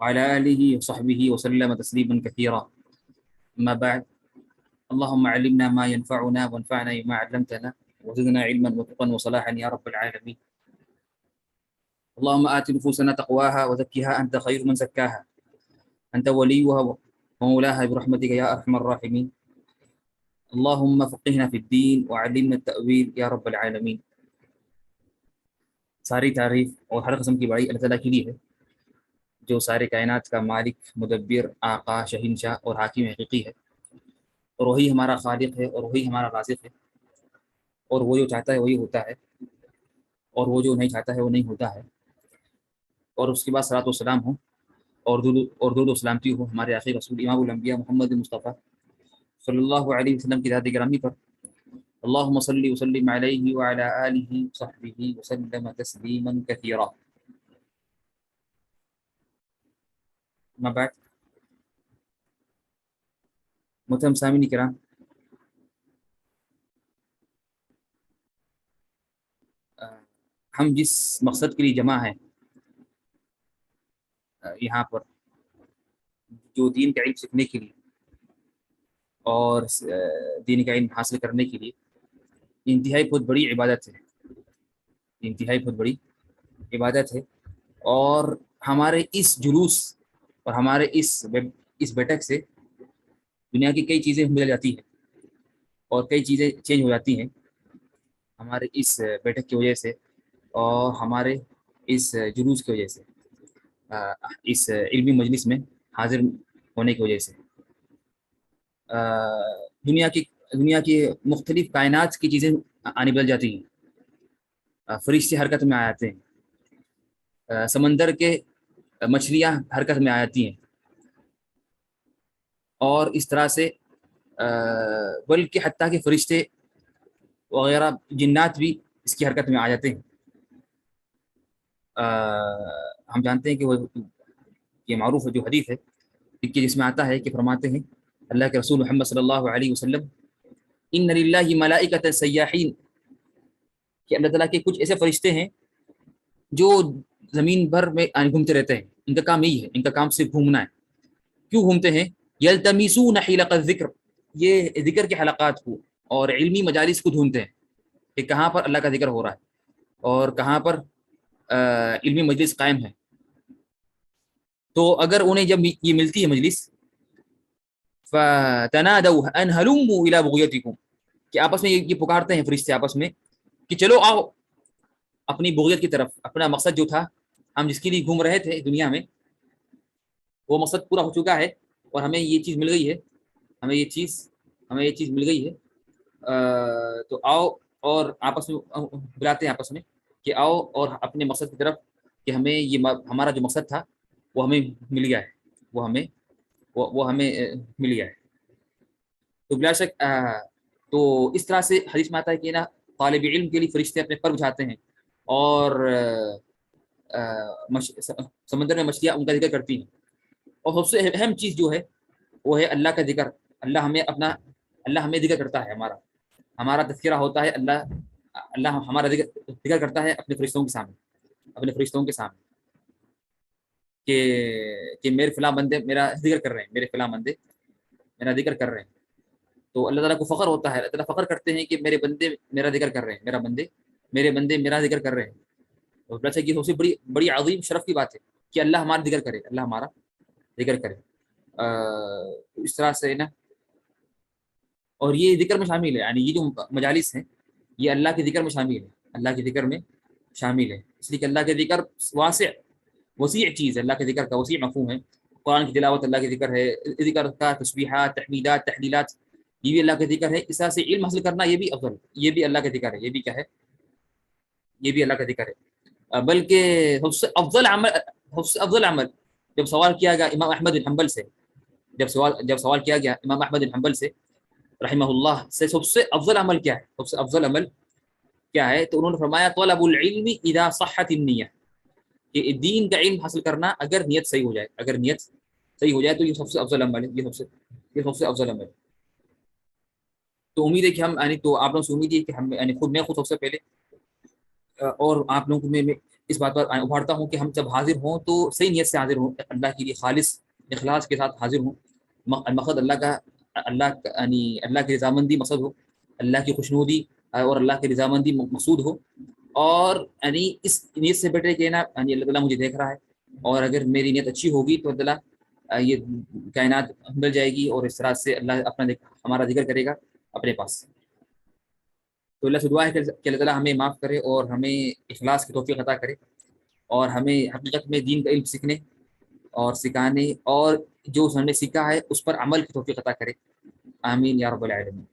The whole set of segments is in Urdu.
وعلى آله وصحبه وسلم تسليما كثيرا. أما بعد، اللهم علمنا ما ينفعنا وانفعنا بما علمتنا وزدنا علما وتقا وصلاحا يا رب العالمين. اللهم آت نفوسنا تقواها وزكها أنت خير من زكاها، أنت وليها ومولاها برحمتك يا أرحم الراحمين. اللهم فقهنا في الدين وعلمنا التأويل یا رب العالمین. ساری تعریف اور ہر قسم کی بڑائی اللہ تعالیٰ کے لیے ہے، جو سارے کائنات کا مالک، مدبر، آقا، شہنشاہ اور حاکم حقیقی ہے، اور وہی ہمارا خالق ہے اور وہی ہمارا رازق ہے، اور وہ جو چاہتا ہے وہی ہوتا ہے، اور وہ جو نہیں چاہتا ہے وہ نہیں ہوتا ہے. اور اس کے بعد صلاۃ و سلام ہو اور درود و سلامتی ہو ہمارے آخری رسول امام الانبیاء محمد مصطفیٰ صلی اللہ علیہ وسلم کی ذات گرامی پر. اللہم صلی وسلم علیہ وعلی آلہ وصحبہ وسلم تسلیما کثیرا. اما بعد، محترم سامعین کرام، ہم جس مقصد کے لیے جمع ہیں یہاں پر، جو دین کا علم سیکھنے کے لیے اور دین کا علم حاصل کرنے کے لیے، انتہائی بہت بڑی عبادت ہے، انتہائی بہت بڑی عبادت ہے. اور ہمارے اس جلوس اور ہمارے اس بیٹھک سے دنیا کی کئی چیزیں بدل جاتی ہیں اور کئی چیزیں چینج ہو جاتی ہیں ہمارے اس بیٹھک کی وجہ سے اور ہمارے اس جلوس کی وجہ سے، اس علمی مجلس میں حاضر ہونے کی وجہ سے. دنیا کی مختلف کائنات کی چیزیں آنی بدل جاتی ہیں، فرشتے حرکت میں آ جاتے ہیں، سمندر کے مچھلیاں حرکت میں آ جاتی ہیں، اور اس طرح سے بلکہ حتیٰ کہ فرشتے وغیرہ جنات بھی اس کی حرکت میں آ جاتے ہیں. ہم جانتے ہیں کہ وہ یہ معروف جو حدیث ہے کہ جس میں آتا ہے کہ فرماتے ہیں اللہ کے رسول محمد صلی اللہ علیہ وسلم، ان للہ ملائکۃ سیاحین، کہ اللہ تعالیٰ کے کچھ ایسے فرشتے ہیں جو زمین بھر میں گھومتے رہتے ہیں. ان کا کام یہی ہے، ان کا کام صرف گھومنا ہے. کیوں گھومتے ہیں؟ یلتمسون حلق الذکر، یہ ذکر کے حلقات کو اور علمی مجالس کو ڈھونڈتے ہیں کہ کہاں پر اللہ کا ذکر ہو رہا ہے اور کہاں پر علمی مجلس قائم ہے. تو اگر انہیں جب یہ ملتی ہے مجلس، فتنادوا ان هلموا الى بغيتكم، کہ آپس میں یہ پکارتے ہیں فرشتے آپس میں کہ چلو آؤ اپنی بغیت کی طرف. اپنا مقصد جو تھا، ہم جس کے لیے گھوم رہے تھے دنیا میں، وہ مقصد پورا ہو چکا ہے اور ہمیں یہ چیز مل گئی ہے، ہمیں یہ چیز مل گئی ہے. تو آؤ، اور آپس میں بلاتے ہیں آپس میں کہ آؤ اور اپنے مقصد کی طرف، کہ ہمیں یہ ہمارا جو مقصد تھا وہ ہمیں مل گیا ہے، وہ ہمیں مل گیا ہے. تو بلا شک تو اس طرح سے حدیث میں آتا ہے کہ نا طالب علم کے لیے فرشتے اپنے پر بچھاتے ہیں اور سمندر میں مچھلیاں ان کا ذکر کرتی ہیں. اور سب سے اہم چیز جو ہے وہ ہے اللہ کا ذکر. اللہ ہمیں ذکر کرتا ہے، ہمارا تذکرہ ہوتا ہے. اللہ ہمارا ذکر کرتا ہے اپنے فرشتوں کے سامنے کہ میرے فلاں بندے میرا ذکر کر رہے ہیں، میرے فلاں بندے میرا ذکر کر رہے ہیں. تو اللہ تعالیٰ کو فخر ہوتا ہے، اللہ تعالیٰ فخر کرتے ہیں کہ میرے بندے میرا ذکر کر رہے ہیں، میرے بندے میرا ذکر کر رہے ہیں. اور ویسے یہ سب سے بڑی عظیم شرف کی بات ہے کہ اللہ ہمارا ذکر کرے، اللہ ہمارا ذکر کرے. اس طرح سے نا، اور یہ ذکر میں شامل ہے، یعنی یہ جو مجالس ہیں یہ اللہ کے ذکر میں شامل ہے، اللہ کے ذکر میں شامل ہے. اس لیے کہ اللہ کے ذکر وسیع چیز ہے، اللہ کے ذکر کا وسیع مفہوم ہے. قرآن کی تلاوت اللہ کے ذکر ہے، ذکر کا تسبیحات، تحمیدات، تحلیلات، یہ بھی اللہ کا ذکر ہے. اس طرح سے علم حاصل کرنا یہ بھی افضل، یہ بھی اللہ کا ذکر ہے. یہ بھی کیا ہے؟ یہ بھی اللہ کا ذکر ہے. بلکہ سب سے افضل عمل جب سوال کیا گیا امام احمد بن حنبل سے، جب سوال کیا گیا امام احمد بن حنبل سے رحمہ اللہ سے، سب سے افضل عمل کیا ہے، سب سے افضل عمل کیا ہے، تو انہوں نے فرمایا طلب العلم اذا صحت النیہ، کہ دین کا علم حاصل کرنا اگر نیت صحیح ہو جائے، تو یہ سب سے افضل عمل ہے، یہ سب سے افضل عمل ہے. تو امید ہے کہ ہم تو آپ لوگوں سے امید ہے کہ ہم خود سب سے پہلے اور آپ لوگوں کو میں اس بات پر ابھارتا ہوں کہ ہم جب حاضر ہوں تو صحیح نیت سے حاضر ہوں، اللہ کے لیے خالص اخلاص کے ساتھ حاضر ہوں، مقصد یعنی اللہ کی رضامندی مقصد ہو، اللہ کی خوشنودی اور اللہ کی رضامندی مقصود ہو، اور یعنی اس نیت سے بیٹھے کہ نا یعنی اللہ تعالیٰ مجھے دیکھ رہا ہے، اور اگر میری نیت اچھی ہوگی تو اللہ یہ کائنات مل جائے گی، اور اس طرح سے اللہ ہمارا ذکر کرے گا اپنے پاس۔ تو اللہ سے دعا ہے کہ اللہ تعالیٰ ہمیں معاف کرے اور ہمیں اخلاص کی توفیق عطا کرے، اور ہمیں حقیقت میں دین کا علم سیکھنے اور سکھانے، اور جو ہم نے سیکھا ہے اس پر عمل کی توفیق عطا کرے، آمین یا رب العالمین۔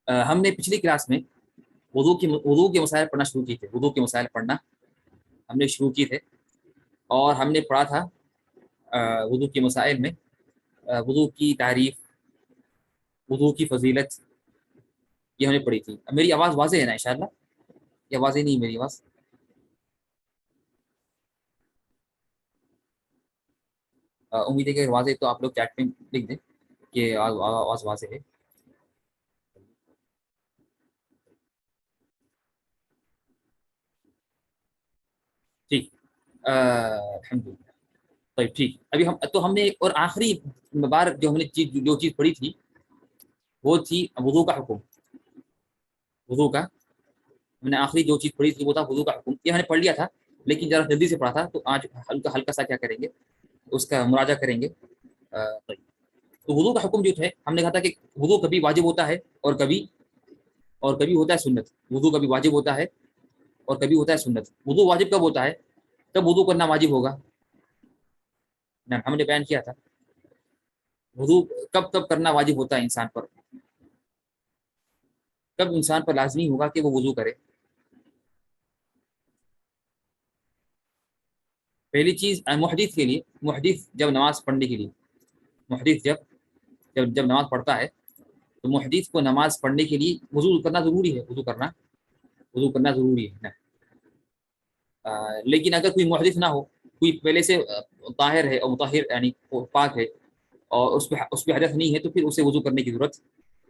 ہم نے پچھلی کلاس میں وضو کے مسائل پڑھنا شروع کی تھے، وضو کے مسائل پڑھنا ہم نے شروع کی تھے، اور ہم نے پڑھا تھا وضو کے مسائل میں وضو کی تعریف، وضو کی فضیلت، یہ ہم نے پڑھی تھی۔ میری آواز واضح ہے نا انشاءاللہ؟ یہ واضح نہیں میری آواز؟ امید ہے کہ اگر واضح تو آپ لوگ چیٹ میں لکھ دیں کہ آواز واضح ہے۔ ٹھیک، الحمد للہ۔ طيب ٹھیک، ابھی ہم نے اور آخری بار جو ہم نے جو چیز پڑھی تھی وہ تھی وضو کا حکم۔ وضو کا ہم نے آخری جو چیز پڑھی تھی وہ تھا وضو کا حکم، یہ ہم نے پڑھ لیا تھا لیکن ذرا جلدی سے پڑھا تھا، تو آج ہلکا ہلکا سا کیا کریں گے، اس کا مراجعہ کریں گے۔ طيب، تو وضو کا حکم جو ہے ہم نے کہا تھا کہ وضو کبھی واجب ہوتا ہے اور کبھی ہوتا ہے سنت۔ وضو کبھی واجب ہوتا ہے اور کبھی ہوتا ہے سنت۔ وضو واجب کب ہوتا ہے؟ تب وضو کرنا واجب ہوگا، ہم نے بیان کیا تھا۔ وضو کب کب کرنا واجب ہوتا ہے انسان پر، کب انسان پر لازمی ہوگا کہ وہ وضو کرے؟ پہلی چیز محدث کے لیے، محدث جب نماز پڑھنے کے لیے، محدث جب نماز پڑھتا ہے تو محدث کو نماز پڑھنے کے لیے وضو کرنا ضروری ہے، وضو کرنا ضروری ہے نا۔ لیکن اگر کوئی محدث نہ ہو، کوئی پہلے سے طاہر ہے اور مطہر یعنی پاک ہے، اور اس پہ حدث نہیں ہے، تو پھر اسے وضو کرنے کی ضرورت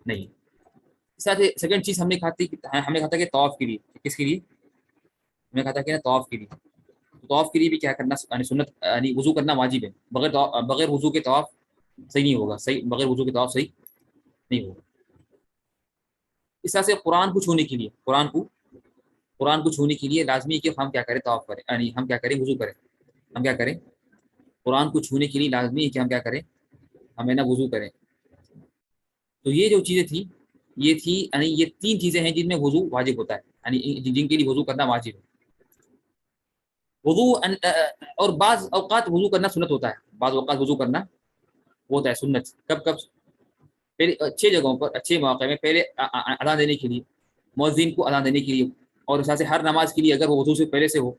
نہیں۔ ساتھ سیکنڈ چیز ہم نے کہا تھا کہ طواف کے لیے، کس کے لیے ہم نے کہا تھا کہ طواف کے لیے، طواف کے لیے بھی کیا کرنا یعنی سنت یعنی وضو کرنا واجب ہے، بغیر وضو کے طواف صحیح نہیں ہوگا، بغیر وضو کے طواف صحیح نہیں ہوگا۔ اس طرح سے قرآن کو چھونے کے لیے، قرآن کو چھونے کے لیے لازمی ہے کہ ہم کیا کریں، طواف کریں، یعنی ہم کیا کریں، وضو کریں۔ ہم کیا کریں، قرآن کو چھونے کے لیے لازمی ہے کہ ہم کیا کریں، ہمیں نا وضو کریں۔ تو یہ جو چیزیں تھیں یہ تھی یعنی یہ تین چیزیں ہیں جن میں وضو واجب ہوتا ہے، یعنی جن کے لیے وضو کرنا واجب ہے۔ وضو اور بعض اوقات وضو کرنا سنت ہوتا ہے، بعض اوقات وضو کرنا وہ ہوتا ہے سنت۔ کب کب؟ پہلے اچھے جگہوں پر، اچھے موقع میں، پہلے اذان دینے کے لیے، مؤذن کو اذان دینے کے لیے، اور اس طرح سے ہر نماز کے لیے اگر وہ وضو سے پہلے سے ہو،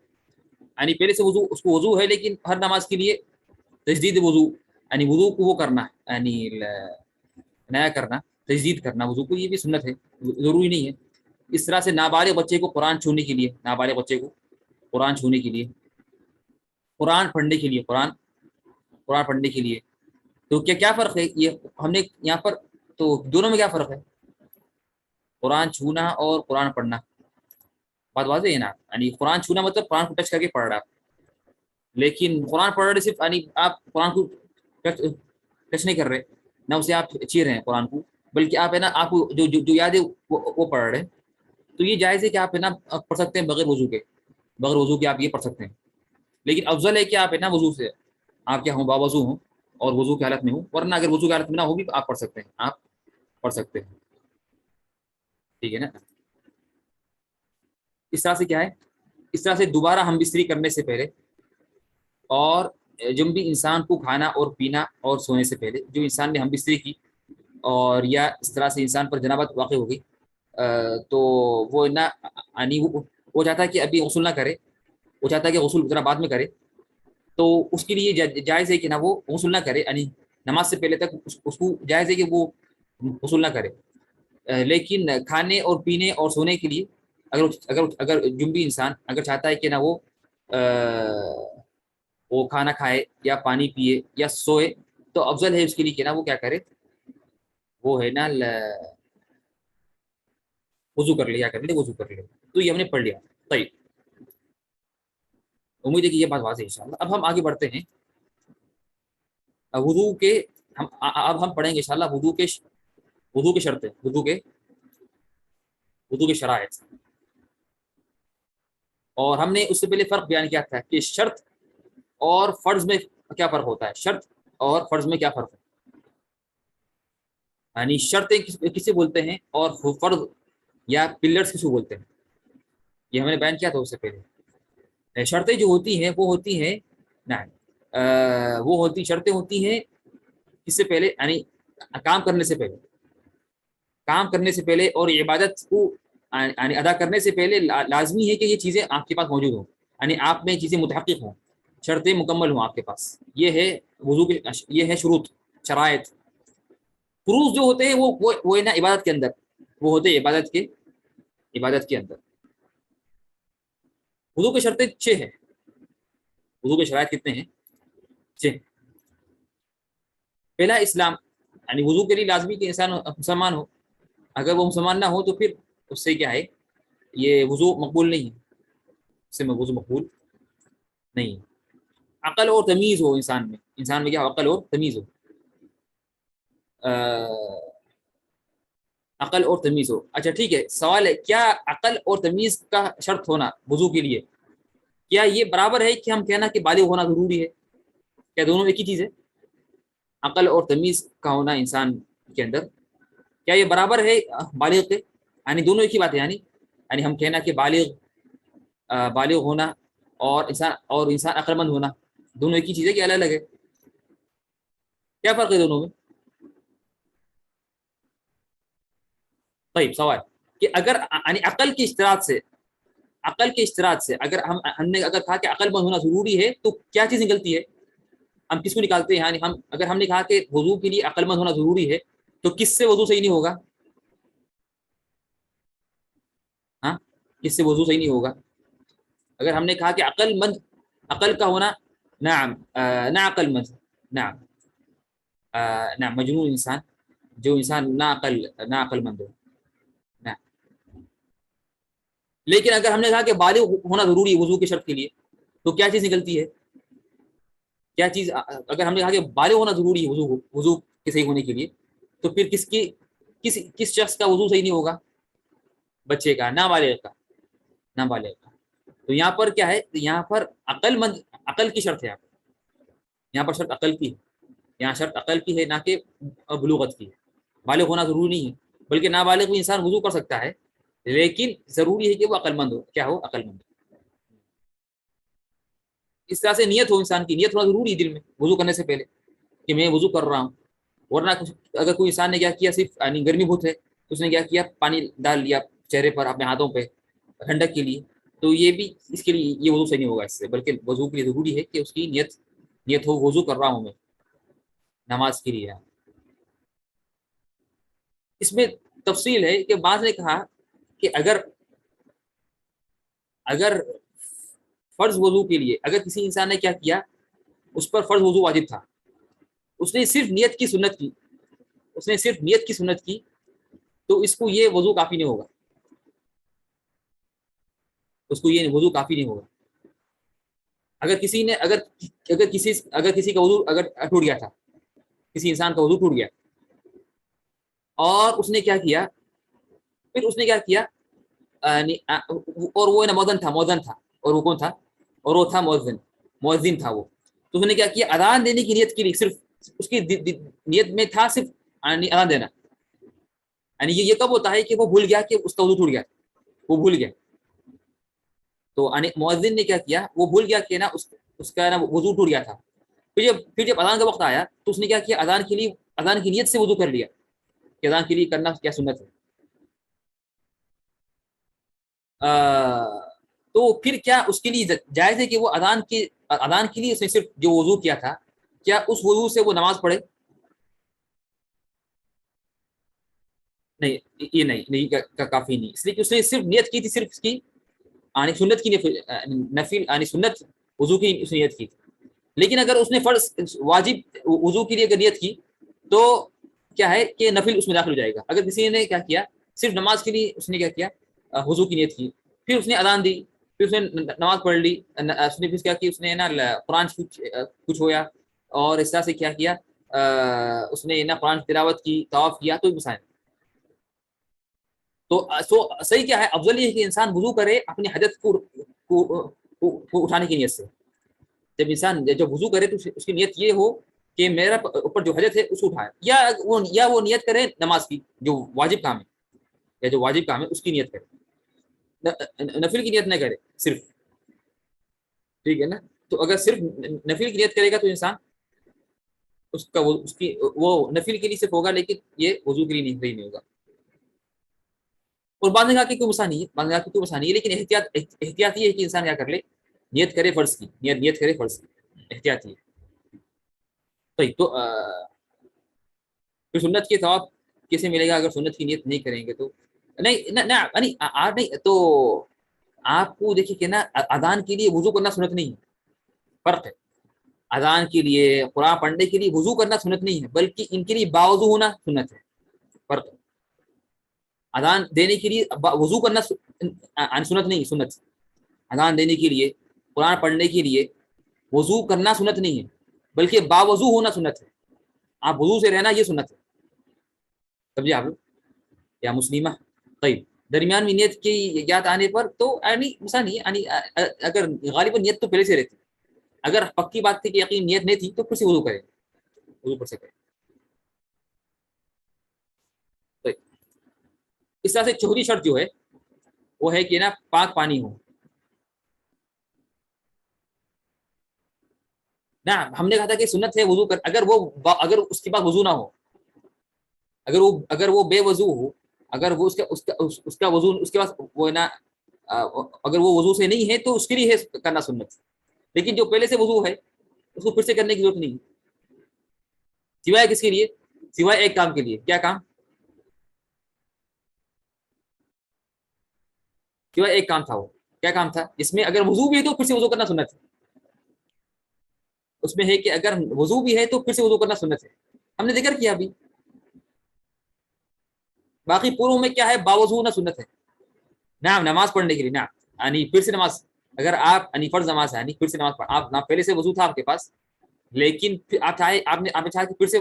یعنی پہلے سے وضو اس کو وضو ہے لیکن ہر نماز کے لیے تجدید وضو، یعنی وضو کو وہ کرنا یعنی نیا کرنا، تجدید کرنا وضو کو، یہ بھی سنت ہے، ضروری نہیں ہے۔ اس طرح سے نابالغ بچے کو قرآن چھونے کے لیے، نابالغ بچے کو قرآن چھونے کے لیے، قرآن پڑھنے کے لیے، قرآن پڑھنے کے لیے، تو کیا فرق ہے یہ ہم نے یہاں پر، تو دونوں میں کیا فرق ہے، قرآن چھونا اور قرآن پڑھنا؟ بات واضح ہے نا، یعنی قرآن چھونا مطلب قرآن کو ٹچ کر کے پڑھ رہا، لیکن قرآن پڑھ رہے صرف یعنی آپ قرآن کو ٹچ نہیں کر رہے، نہ اسے آپ چھیر رہے ہیں قرآن کو، بلکہ آپ ہے نا آپ کو جو یاد ہے وہ پڑھ رہے ہیں۔ تو یہ جائز ہے کہ آپ ہے نا پڑھ سکتے ہیں بغیر وضو کے آپ یہ پڑھ سکتے ہیں، لیکن افضل ہے کہ آپ ہے نا وضو سے آپ کیا ہوں، باوضو ہوں اور وضو کی حالت میں ہوں، ورنہ اگر وضو کی حالت میں نہ ہوگی تو آپ پڑھ سکتے ہیں، آپ پڑھ سکتے ہیں، ٹھیک ہے نا۔ اس طرح سے کیا ہے، اس طرح سے دوبارہ ہم بستری کرنے سے پہلے، اور جب بھی انسان کو کھانا اور پینا اور سونے سے پہلے، جو انسان نے ہم بستری کی اور یا اس طرح سے انسان پر جنابت واقع ہو گئی، تو وہ نہ یعنی وہ چاہتا ہے کہ ابھی غسل نہ کرے، وہ چاہتا ہے کہ غسل ذرا بعد میں کرے، تو اس کے لیے جائز ہے کہ نہ وہ غسل نہ کرے، یعنی نماز سے پہلے تک اس کو جائز ہے کہ وہ غسل نہ کرے، لیکن کھانے اور پینے اور سونے کے لیے اگر جنبی انسان اگر چاہتا ہے کہ نہ وہ کھانا کھائے یا پانی پیے یا سوئے، تو افضل ہے اس کے لیے کہ نا وہ کیا کرے، وہ ہے نا وضو کر لے، کیا کر لے، وضو کر لے۔ تو یہ ہم نے پڑھ لیا۔ طيب، امید ہے کہ یہ بات واضح ہے انشاءاللہ. اب ہم آگے بڑھتے ہیں وضو کے. اب ہم پڑھیں گے انشاءاللہ وضو کے شرطیں، وضو کے شرائط. اور ہم نے اس سے پہلے فرق بیان کیا تھا کہ شرط اور فرض میں کیا فرق ہوتا ہے. شرط اور فرض میں کیا فرق ہے، یعنی شرطیں کسے بولتے ہیں اور فرض یا پلرز کسے بولتے ہیں. یہ ہم نے بیان کیا تھا اس سے پہلے. شرطیں جو ہوتی ہیں وہ ہوتی ہیں شرطیں ہوتی ہیں کس سے پہلے، یعنی کام کرنے سے پہلے اور عبادت کو یعنی ادا کرنے سے پہلے لازمی ہے کہ یہ چیزیں آپ کے پاس موجود ہوں، یعنی آپ میں چیزیں متحقق ہوں، شرطیں مکمل ہوں آپ کے پاس. یہ ہے وضو کے، یہ ہے شروط، شرائط. فروض جو ہوتے ہیں وہ ہے نا عبادت کے اندر، وہ ہوتے ہیں عبادت کے اندر. وضو کی شرطیں 6 ہیں. وضو کے شرائط کتنے ہیں؟ 6. پہلا اسلام، یعنی وضو کے لیے لازمی کہ انسان مسلمان ہو. اگر وہ مسلمان نہ ہو تو پھر اس سے کیا ہے، یہ وضو مقبول نہیں ہے، اس سے وضو مقبول نہیں ہے. عقل اور تمیز ہو انسان میں کیا عقل اور تمیز ہو، عقل اور تمیز ہو. اچھا ٹھیک ہے، سوال ہے کیا عقل اور تمیز کا شرط ہونا وضو کے لیے کیا یہ برابر ہے کہ ہم کہنا کہ بالغ ہونا ضروری ہے؟ کیا دونوں ایک ہی چیز ہے؟ عقل اور تمیز کا ہونا انسان کے اندر کیا یہ برابر ہے بالغ کے؟ یعنی دونوں ایک ہی بات ہے، یعنی ہم کہنا کہ بالغ ہونا اور انسان عقل مند ہونا دونوں ایک ہی چیز ہے کہ الگ الگ ہے؟ کیا فرق ہے دونوں میں؟ طيب سوال کہ اگر یعنی عقل کے اشتراط سے اگر ہم نے اگر کہا کہ عقل مند ہونا ضروری ہے تو کیا چیز نکلتی ہے؟ ہم کس کو نکالتے ہیں؟ یعنی اگر ہم نے کہا کہ وضو کے لیے عقل مند ہونا ضروری ہے تو کس سے وضو صحیح نہیں ہوگا؟ ہاں، کس سے وضو صحیح نہیں ہوگا؟ اگر ہم نے کہا کہ عقل کا ہونا، نعم نہ عقل مند، نعم نعم مجنون انسان، جو انسان نہ عقل مند ہو. نعم. لیکن اگر ہم نے کہا کہ بالغ ہونا ضروری ہے وضو کی شرط کے لیے تو کیا چیز نکلتی ہے؟ کیا چیز اگر ہم نے کہا کہ بالغ ہونا ضروری ہے وضو کے صحیح ہونے کے لیے تو پھر کس شخص کا وضو صحیح نہیں ہوگا؟ بچے کا، نابالغ کا. تو یہاں پر کیا ہے، یہاں پر عقل کی شرط ہے. یہاں پر شرط عقل کی ہے، یہاں شرط عقل کی ہے نہ کہ بلوغت کی ہے. بالغ ہونا ضروری نہیں ہے، بلکہ نابالغ بھی انسان وضو کر سکتا ہے، لیکن ضروری ہے کہ وہ عقل مند ہو. کیا ہو؟ عقل مند. اس طرح سے نیت ہو، انسان کی نیت ہونا ضروری ہے دل میں وضو کرنے سے پہلے کہ میں وضو کر رہا ہوں. ورنہ اگر کوئی انسان نے کیا کیا، صرف یعنی گرمی بہت ہے تو اس نے کیا کیا، پانی ڈال لیا چہرے پر، اپنے ہاتھوں پہ ٹھنڈک کے لیے، تو یہ بھی اس کے لیے یہ وضو صحیح نہیں ہوگا اس سے. بلکہ وضو کے لیے ضروری ہے کہ اس کی نیت ہو، وضو کر رہا ہوں میں نماز کے لیے. اس میں تفصیل ہے کہ بعض نے کہا کہ اگر فرض وضو کے لیے اگر کسی انسان نے کیا کیا، اس پر فرض وضو واجب تھا، اس نے صرف نیت کی سنت کی تو اس کو یہ وضو کافی نہیں ہوگا. اگر کسی کا وضو اگر ٹوٹ گیا تھا، کسی انسان کا وضو ٹوٹ گیا اور اس نے کیا کیا، اور وہ مؤذن تھا، اور وہ کون تھا؟ اور وہ تھا مؤذن تھا وہ. تو اس نے کیا کیا، اذان دینے کی نیت کے لیے صرف اس کی نیت میں تھا صرف اذان دینا. یعنی یہ کب ہوتا ہے کہ وہ بھول گیا کہ اس کا وضو ٹوٹ گیا، وہ بھول گیا. تو مؤذن نے کیا کیا، وہ بھول گیا کہ نا اس کا نا وضو ٹوٹ گیا تھا. پھر جب اذان کا وقت آیا تو اس نے کیا کیا، اذان کی نیت سے وضو کر لیا کہ اذان کے لیے کرنا کیا سنت ہے. تو پھر کیا اس کے لیے جائز ہے کہ وہ اذان کے لیے اس نے صرف جو وضو کیا تھا، کیا اس وضو سے وہ نماز پڑھے؟ نہیں، یہ نہیں کافی نہیں، اس لیے کہ اس نے صرف نیت کی تھی، صرف اس کی سنت کی نفل سنت وضو کی اس نے نیت کی. لیکن اگر اس نے فرض واجب وضو کے لیے اگر نیت کی تو کیا ہے کہ نفل اس میں داخل ہو جائے گا. اگر کسی نے کیا کیا، صرف نماز کے لیے اس نے کیا کیا، وضو کی نیت کی، پھر اس نے اذان دی پھر اس نے نماز پڑھ لی، اس نے پھر کیا کہ اس نے نا قرآن کچھ ہویا، اور اس طرح سے کیا کیا، اس نے نا قرآن تلاوت کی، طواف کیا، تو مسائل. تو صحیح کیا ہے، افضل یہ ہے کہ انسان وضو کرے اپنی حدث کو اٹھانے کی نیت سے. جب انسان جب وضو کرے تو اس کی نیت یہ ہو کہ میرا اوپر جو حدث ہے اس کو اٹھائے، یا وہ نیت کرے نماز کی جو واجب کام ہے، یا جو واجب کام ہے اس کی نیت کرے، نفل کی نیت نہ کرے صرف. ٹھیک ہے نا. تو اگر صرف نفل کی نیت کرے گا تو انسان اس کی وہ نفل کے لیے صرف ہوگا، لیکن یہ وضو کے لیے نہیں ہوگا. اور بعض نے کہا کہ کوئی مسئلہ نہیں ہے، بعض نے کہا کہ کوئی مسئلہ نہیں ہے، لیکن احتیاط یہ ہے کہ انسان کیا کر لے، نیت کرے فرض کی، نیت کرے فرض کی، احتیاط یہ. صحیح. تو پھر سنت کے ثواب کیسے ملے گا اگر سنت کی نیت نہیں کریں گے تو؟ نہیں تو آپ کو دیکھیے کہ نا اذان کے لیے وضو کرنا سنت نہیں ہے، فرق ہے. اذان کے لیے، قرآن پڑھنے کے لیے وضو کرنا سنت نہیں ہے، بلکہ ان کے لیے باوضو ہونا سنت ہے. فرق ہے. اذان دینے کے لیے وضو کرنا سنت نہیں، سنت. اذان دینے کے لیے، قرآن پڑھنے کے لیے وضو کرنا سنت نہیں ہے، بلکہ باوضو ہونا سنت ہے. آپ وضو سے رہنا یہ سنت ہے. سمجھے آپ؟ یا مسلمہ. طيب درمیان میں نیت کی یاد آنے پر تو یعنی مثلا نہیں، یعنی اگر غالباً نیت تو پہلے سے رہتی، اگر پکی بات تھی کہ یقین نیت نہیں تھی تو پھر سے وضو کرے، وضو پر سے کرے. طيب اس طرح سے چوتھی شرط جو ہے وہ ہے کہ نا پاک پانی ہو. نا ہم نے کہا تھا کہ سنت ہے وضو کر، اگر اس کے بعد وضو نہ ہو، اگر وہ بے وضو ہو، اگر وہ اس کا وضو اس کے بعد وہ نا اگر وہ وضو سے نہیں ہے تو اس کے لیے ہے کرنا سنت. لیکن جو پہلے سے وضو ہے اس کو پھر سے کرنے کی ضرورت نہیں، سوائے کس کے لیے؟ سوائے ایک کام کے لیے. کیا کام؟ سوائے ایک کام تھا. وہ کیا کام تھا؟ جس میں اگر وضو بھی ہے تو پھر سے وضو کرنا سنت ہے. اس میں ہے کہ اگر وضو بھی ہے تو پھر سے وضو کرنا سنت ہے. ہم نے ذکر کیا ابھی. باقی پوروں میں کیا ہے؟ باوضو ہونا سنت ہے. نعم نماز پڑھنے کے لیے، نعم یعنی پھر سے نماز، اگر آپ یعنی فرض نماز ہے، یعنی پھر سے نماز پڑھ، آپ پہلے سے وضو تھا آپ کے پاس، لیکن پھر آپ نے چاہا کہ پھر سے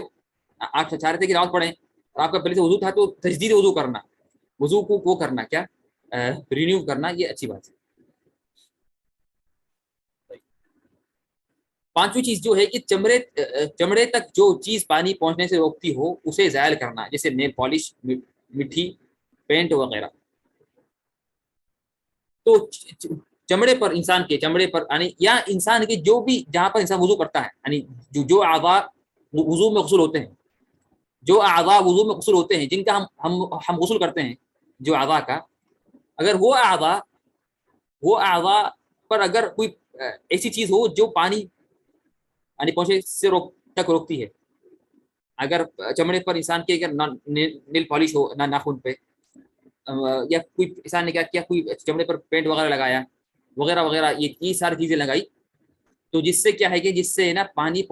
آپ چاہ رہے تھے کہ نماز پڑھیں، اور آپ کا پہلے سے وضو تھا تو تجدید وضو کرنا، وضو کو وہ کرنا، کیا رینیو کرنا، یہ اچھی بات ہے. پانچویں چیز جو ہے کہ چمڑے تک جو چیز پانی پہنچنے سے روکتی ہو اسے زائل کرنا، جیسے نیل پالش، مٹی، پینٹ وغیرہ. تو چمڑے پر، انسان کے چمڑے پر، یعنی یا انسان کے جو بھی جہاں پر انسان وضو کرتا ہے، یعنی جو اعضاء وضو میں غسل ہوتے ہیں، جو اعضاء وضو میں غسل ہوتے ہیں، جن کا ہم غسل کرتے ہیں، جو اعضاء کا، اگر وہ اعضاء پر اگر کوئی ایسی چیز ہو جو پانی یعنی پہنچے سے روکتی ہے، اگر چمڑے پر انسان کے اگر نیل پالش ہو نہ ناخن پہ، یا کوئی انسان نے کیا کیا، کوئی چمڑے پر پینٹ وغیرہ لگایا وغیرہ وغیرہ، یہ ساری چیزیں لگائی، تو جس سے کیا ہے کہ جس سے نا پانی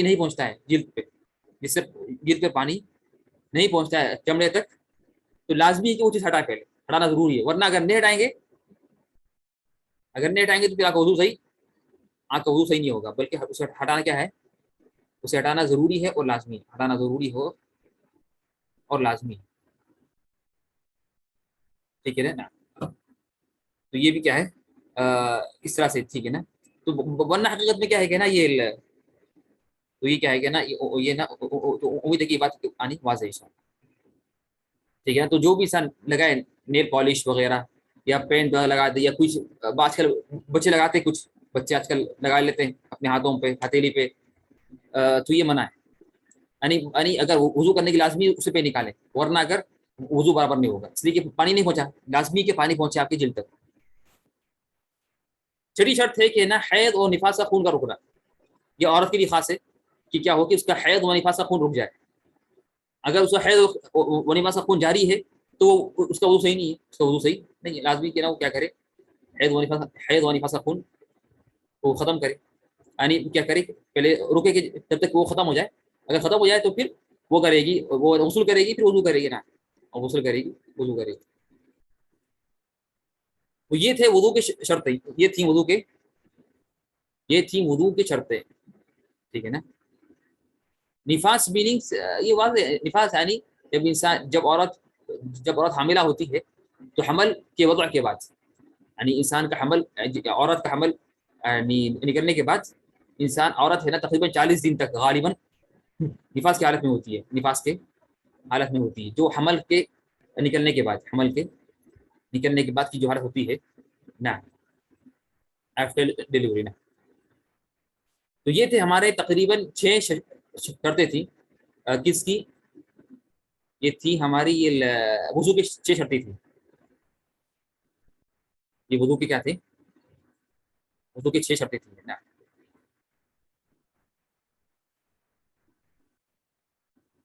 نہیں پہنچتا ہے جلد پہ، جس سے جلد پہ پانی نہیں پہنچتا ہے چمڑے تک، تو لازمی ہے کہ وہ چیز ہٹائے، پہلے ہٹانا ضروری ہے. ورنہ اگر نہیں ہٹائیں گے تو پھر آپ کا وضو صحیح نہیں ہوگا، بلکہ اسے ہٹانا کیا ہے؟ اسے ہٹانا ضروری ہے اور لازمی، ہٹانا ضروری ہو اور لازمی. ٹھیک ہے نا. تو یہ بھی کیا ہے اس طرح سے، ٹھیک ہے نا. تو ورنہ حقیقت میں کیا ہے کہ نا تو یہ کیا ہے کہ نا یہ نا امید ہے کہ بات آنی واضح ہے. ٹھیک ہے نا. تو جو بھی انسان لگائے نیل پالش وغیرہ یا پینٹ وغیرہ لگا دے، یا کچھ آج کل بچے لگاتے، کچھ بچے آج کل لگا لیتے ہیں اپنے ہاتھوں پہ، ہتھیلی پہ، تو یہ منع ہے. یعنی اگر وضو کرنے کی لازمی اسے پہ نکالیں، ورنہ اگر وضو برابر نہیں ہوگا، اس لیے کہ پانی نہیں پہنچا، لازمی کہ پانی پہنچے آپ کی جلد تک. چھٹی شرط ہے کہ نا حیض اور نفاس کا خون کا رکنا. یہ عورت کے لیے خاص ہے کہ کیا ہو کہ اس کا حیض و نفاس کا خون رک جائے. اگر اس کا حیض و نفاس کا خون جاری ہے تو اس کا وضو صحیح نہیں ہے، اس کا وضو صحیح نہیں ہے. لازمی کہ نا وہ کیا کرے، حیض و نفاس کا خون وہ ختم کرے، یعنی کیا کرے، پہلے رکے کہ جب تک وہ ختم ہو جائے. اگر ختم ہو جائے تو پھر وہ کرے گی، وہ غسل کرے گی، پھر وضو کرے گی نا، اور غسل کرے گی، وضو کرے گی. تو یہ تھے وضو کے شرطیں، یہ تھیں وضو کے شرطیں، ٹھیک ہے نا. نفاس میننگس یہ واضح ہے، نفاس یعنی جب عورت حاملہ ہوتی ہے تو حمل کے وضع کے بعد، یعنی انسان کا حمل، عورت کا حمل نکلنے کے بعد عورت ہے نا تقریباً 40 دن تک غالباً نفاس کی حالت میں ہوتی ہے، نفاس کے حالت میں ہوتی ہے، جو حمل کے نکلنے کے بعد، حمل کے نکلنے کے بعد کی جو حالت ہوتی ہے نا، آفٹر ڈیلیوری نا. تو یہ تھے ہمارے تقریباً 6 شرطیں تھیں. کس کی؟ یہ تھی ہماری یہ وضو کی 6 شرطیں تھیں. یہ وضو کی کیا تھے؟ وضو کی 6 شرطیں تھیں نا.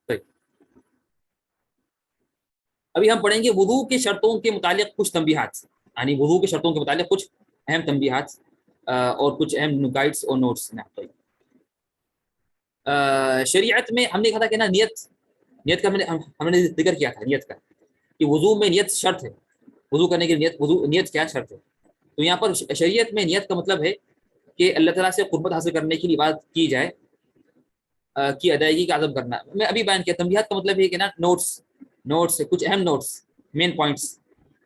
طيب. ابھی ہم پڑھیں گے وضو کی شرطوں کے متعلق کچھ تنبیہات، یعنی وضو کی شرطوں کے متعلق کچھ اہم تنبیہات اور کچھ اہم نکائٹس اور نوٹس. شریعت میں ہم نے کہا تھا کہ نا نیت کا ہم نے ذکر کیا تھا، نیت کا کہ وضو میں نیت شرط ہے، وضو کرنے کے لیے نیت کیا شرط ہے. تو یہاں پر شریعت میں نیت کا مطلب ہے کہ اللہ تعالیٰ سے قربت حاصل کرنے کے لیے عبادت کی جائے، کی ادائیگی کا عزم کرنا. میں ابھی بیان کیا تنبیہات کا مطلب ہے کہ نا نوٹس کچھ اہم نوٹس، مین پوائنٹس،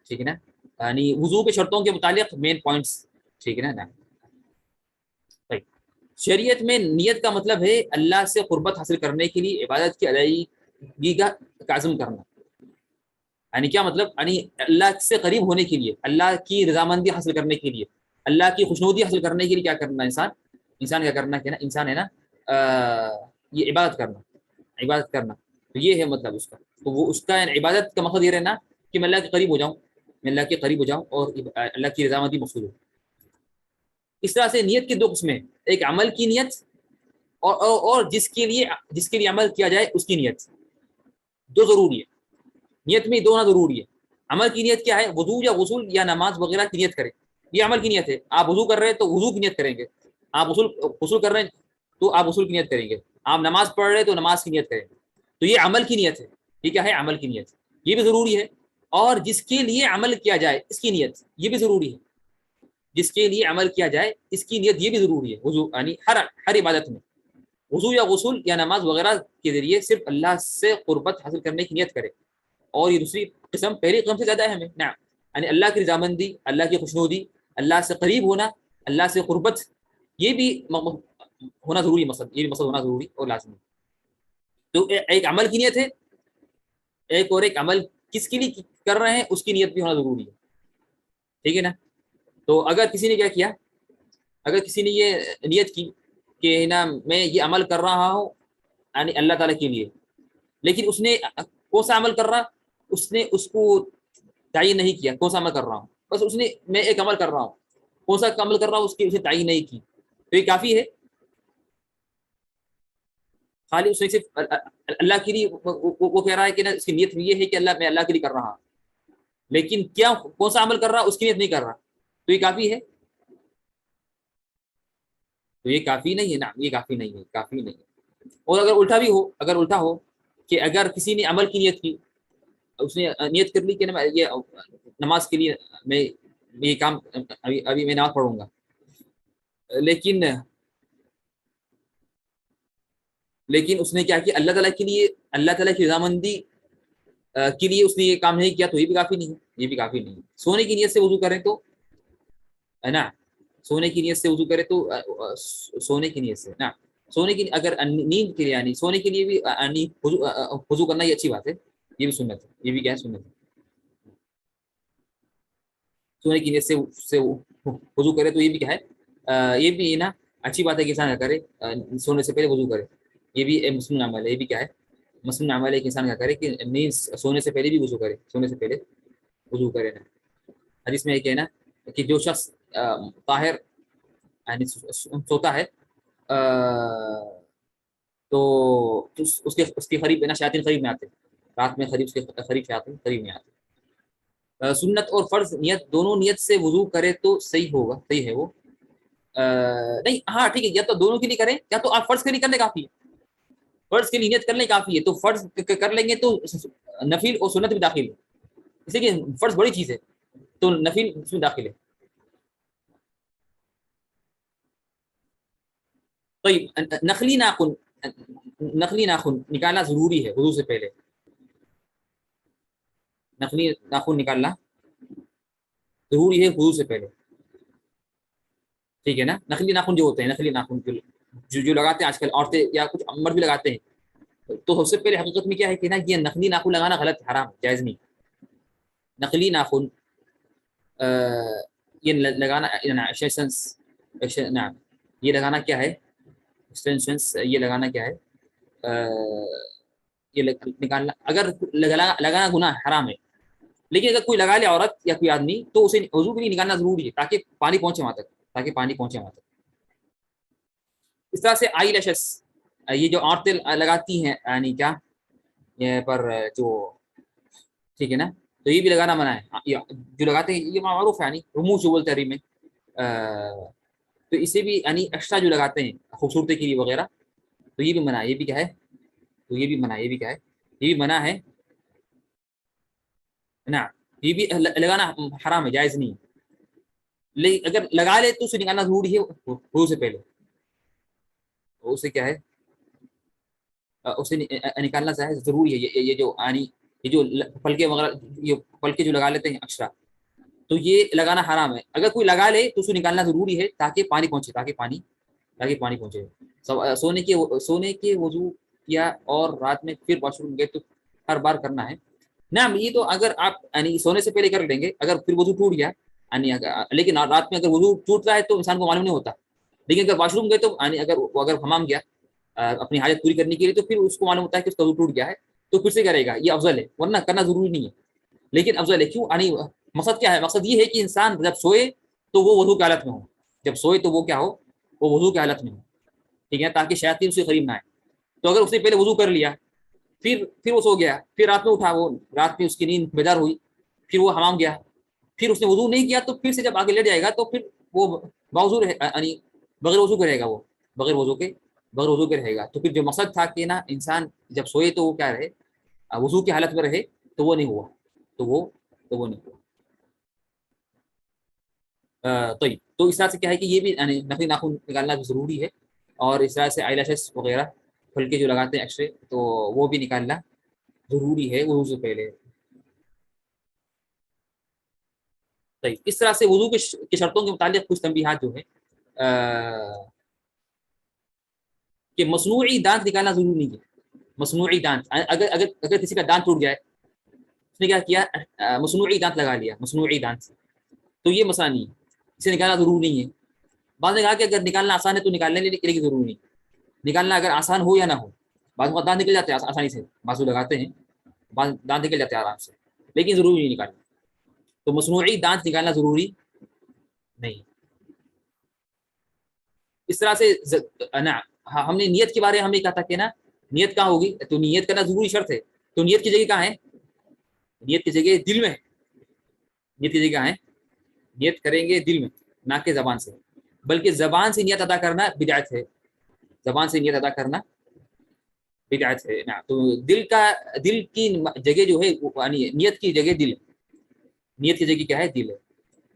ٹھیک ہے نا، یعنی وضو کے شرطوں کے متعلق مین پوائنٹس، ٹھیک ہے نا. شریعت میں نیت کا مطلب ہے اللہ سے قربت حاصل کرنے کے لیے عبادت کی ادائیگی کا عزم کرنا. یعنی کیا مطلب؟ یعنی اللہ سے قریب ہونے کے لیے، اللہ کی رضامندی حاصل کرنے کے لیے، اللہ کی خوشنودی حاصل کرنے کے لیے کیا کرنا؟ انسان کیا کرنا ہے نا، انسان ہے نا یہ عبادت کرنا. تو یہ ہے مطلب اس کا. تو وہ اس کا عبادت کا مقصد یہ رہنا کہ میں اللہ کے قریب ہو جاؤں، اور اللہ کی رضامندی مقصود ہو. اس طرح سے نیت کی 2 قسمیں، ایک عمل کی نیت اور جس کے لیے عمل کیا جائے اس کی نیت. 2 ضروری ہے نیت میں، 2 ضروری ہے. عمل کی نیت کیا ہے؟ وضو یا غسل یا نماز وغیرہ کی نیت کریں، یہ عمل کی نیت ہے. آپ وضو کر رہے ہیں تو وضو کی نیت کریں گے، آپ غسل کر رہے ہیں تو آپ غسل کی نیت کریں گے، آپ نماز پڑھ رہے ہیں تو نماز کی نیت کریں گے. تو یہ عمل کی نیت ہے. ٹھیک ہے، عمل کی نیت یہ بھی ضروری ہے. اور جس کے لیے عمل کیا جائے اس کی نیت یہ بھی ضروری ہے. جس کے لیے عمل کیا جائے اس کی نیت یہ بھی ضروری ہے. وضو یعنی ہر عبادت میں وضو یا غسل یا نماز وغیرہ کے ذریعے صرف اللہ سے قربت حاصل کرنے کی نیت کرے. اور یہ دوسری قسم پہلی قسم سے زیادہ اہم ہے نا، یعنی اللہ کی رضامندی، اللہ کی خوشنودی، اللہ سے قریب ہونا، اللہ سے قربت، یہ بھی ہونا ضروری مقصد، یہ بھی مقصد ہونا ضروری اور لازمی. تو ایک عمل کی نیت ہے، ایک عمل کس کے لیے کر رہے ہیں اس کی نیت بھی ہونا ضروری ہے. ٹھیک ہے نا. تو اگر کسی نے کیا کیا، اگر کسی نے یہ نیت کی کہ نا میں یہ عمل کر رہا ہوں یعنی اللہ تعالیٰ کے لیے، لیکن اس نے کون سا عمل کر رہا، اس نے اس کو تعین نہیں کیا کون سا عمل کر رہا ہوں، بس اس نے میں ایک عمل کر رہا ہوں، کون سا عمل کر رہا ہوں اس کی اسے تعین نہیں کی، تو یہ کافی ہے. خالی اس نے صرف اللہ کے لیے وہ کہہ رہا ہے کہ نا اس کی نیت یہ ہے کہ میں اللہ کے لیے کر رہا ہوں، لیکن کیا کون سا عمل کر رہا اس کی نیت نہیں کر رہا، تو یہ کافی ہے. تو یہ کافی نہیں ہے نا، یہ کافی نہیں ہے. اور اگر الٹا ہو کہ اگر کسی نے عمل کی نیت کی، اس نے نیت کر لی کہ یہ نماز کے لیے میں یہ کام ابھی میں نماز پڑھوں گا، لیکن اس نے کیا کیا اللہ تعالیٰ کے لیے، اللہ تعالیٰ کی رضامندی کے لیے اس نے یہ کام نہیں کیا، تو یہ بھی کافی نہیں ہے. سونے کی نیت سے وضو کریں تو ہے نا، سونے کی نیت سے وضو کرے تو سونے کی نیت سے نا، سونے کی اگر نیند کے لیے یعنی سونے کے لیے بھی وضو کرنا یہ اچھی بات ہے، یہ بھی سنت ہے، یہ بھی کیا ہے سنت ہے. سونے کی نیت سے وضو کرے تو یہ بھی کیا ہے، یہ بھی نا اچھی بات ہے کہ انسان کیا کرے، سونے سے پہلے وضو کرے. یہ بھی مسنون عمل ہے، یہ بھی کیا ہے مسنون عمل ہے کہ انسان کیا کرے کہ نیند سونے سے پہلے بھی وضو کرے، سونے سے پہلے وضو کرے نا. حدیث میں یہ کہنا کہ جو شخص طاہر یعنی سوتا ہے تو اس کے قریب نا شیاطین قریب میں آتے، رات میں قریب اس کے قریب شیاطین قریب میں آتے. سنت اور فرض نیت دونوں نیت سے وضو کرے تو صحیح ہے وہ نہیں. ہاں ٹھیک ہے، یا تو دونوں کے لیے کریں یا تو آپ فرض کے لیے کرنے کافی ہے، فرض کے لیے نیت کرنے کافی ہے. تو فرض کر لیں گے تو نفل اور سنت بھی داخل ہے، اس لیے کہ فرض بڑی چیز ہے. تو نفی اس میں داخل ہے. طيب نخلی ناخن، نخلی ناخن نکالنا ضروری ہے وضو سے پہلے. نخلی ناخن نکالنا ضروری ہے وضو سے پہلے. ٹھیک ہے نا. نخلی ناخن جو ہوتے ہیں، نخلی ناخن جو لگاتے ہیں آج کل عورتیں یا کچھ مرد بھی لگاتے ہیں، تو سب سے پہلے حقیقت میں کیا ہے کہ نا یہ نخلی ناخن لگانا غلط، حرام، جائز نہیں. نقلی ناخن یہ لگانا ایکسٹینشنس، یہ لگانا کیا ہے، ایکسٹینشنس یہ لگانا کیا ہے، یہ نکالنا اگر لگانا گناہ حرام ہے. لیکن اگر کوئی لگا لے عورت یا کوئی آدمی تو اسے وضو کے لیے نکالنا ضروری ہے تاکہ پانی پہنچے وہاں تک، تاکہ پانی پہنچے وہاں تک. اس طرح سے آئی لیشز، یہ جو عورتیں لگاتی ہیں یعنی کیا یہ پر جو، ٹھیک ہے نا، تو یہ بھی لگانا منع ہے. جو لگاتے ہیں یہ معروف ہے، یعنی رموش جو بولتے ہیں عربی میں، تو اسے بھی یعنی ایکسٹرا جو لگاتے ہیں خوبصورتی کے لیے وغیرہ، تو یہ بھی منع ہے. یہ بھی کیا ہے، تو یہ بھی منع ہے، یہ بھی کیا ہے، یہ بھی منع ہے نا. یہ بھی لگانا حرام ہے، جائز نہیں. لیکن اگر لگا لے تو اسے نکالنا ضروری ہے وضو سے پہلے. اسے کیا ہے، اسے نکالنا چاہے ضروری ہے. یہ جو یعنی یہ جو پلکے وغیرہ، یہ پلکے جو لگا لیتے ہیں ایکسٹرا، تو یہ لگانا حرام ہے. اگر کوئی لگا لے تو اسے نکالنا ضروری ہے تاکہ پانی پہنچے، تاکہ پانی پہنچے. سونے کے وضو کیا اور رات میں پھر واش روم گئے تو ہر بار کرنا ہے. نعم، یہ تو اگر آپ یعنی سونے سے پہلے کر لیں گے، اگر پھر وضو ٹوٹ گیا یعنی لیکن رات میں اگر وضو ٹوٹتا ہے تو انسان کو معلوم نہیں ہوتا. لیکن اگر واش روم گئے تو یعنی اگر حمام گیا اپنی حاجت پوری کرنے کے لیے، تو پھر اس کو معلوم ہوتا ہے کہ اس کا وضو ٹوٹ گیا ہے تو پھر سے کرے گا. یہ افضل ہے، ورنہ کرنا ضروری نہیں ہے لیکن افضل ہے. کیوں؟ یعنی مقصد کیا ہے؟ مقصد یہ ہے کہ انسان جب سوئے تو وہ وضو کی حالت میں ہو، جب سوئے تو وہ کیا ہو، وہ وضو کی حالت میں ہو. ٹھیک ہے، تاکہ شیاطین اسے قریب نہ آئے. تو اگر اس نے پہلے وضو کر لیا، پھر وہ سو گیا، پھر رات میں اٹھا، وہ رات میں اس کی نیند بیدار ہوئی، پھر وہ حمام گیا، پھر اس نے وضو نہیں کیا، تو پھر سے جب آگے لیٹ جائے گا تو پھر وہ باوضو یعنی بغیر وضو کے رہے گا، وہ بغیر وضو کے رہے گا. تو پھر جو مقصد تھا کہ نا انسان جب سوئے تو وہ کیا رہے، وضو کی حالت میں رہے، تو وہ نہیں ہوا، تو وہ نہیں ہوا. تو اس طرح سے کیا ہے کہ یہ بھی یعنی نخلی ناخن نکالنا بھی ضروری ہے. اور اس طرح سے آئی لیشز وغیرہ پھلکے جو لگاتے ہیں ایکسٹرے، تو وہ بھی نکالنا ضروری ہے وضو سے پہلے. طيب اس طرح سے وضو کی شرطوں کے متعلق کچھ تنبیہات جو ہے کہ مصنوعی دانت نکالنا ضروری نہیں ہے. مصنوعی دانت، اگر کسی کا دانت ٹوٹ جائے، اس نے کیا کیا، مصنوعی دانت لگا لیا، مصنوعی دانت، تو یہ مسئلہ نہیں ہے، اسے نکالنا ضروری نہیں ہے. بعض نے کہا کہ اگر نکالنا آسان ہے تو نکالنے کے لیے ضروری نہیں. نکالنا اگر آسان ہو یا نہ ہو، بعض دانت نکل جاتے ہیں آسانی سے، بازو لگاتے ہیں، بعض دانت نکل جاتے ہیں آرام سے، لیکن ضروری نہیں نکالنا. تو مصنوعی دانت نکالنا ضروری نہیں. اس طرح سے ہم نے نیت کے بارے میں ہم نے کہا تھا کہ نا نیت کہاں ہوگی، تو نیت کرنا ضروری شرط ہے. تو نیت کی جگہ کہاں ہے؟ نیت کی جگہ دل میں ہے. نیت کی جگہ ہے، نیت کریں گے دل میں، نہ کہ زبان سے. بلکہ زبان سے نیت ادا کرنا بدعت ہے، زبان سے نیت ادا کرنا بدعت ہے. تو دل کی جگہ جو ہے یعنی نیت کی جگہ دل ہے، نیت کی جگہ کیا ہے، دل ہے.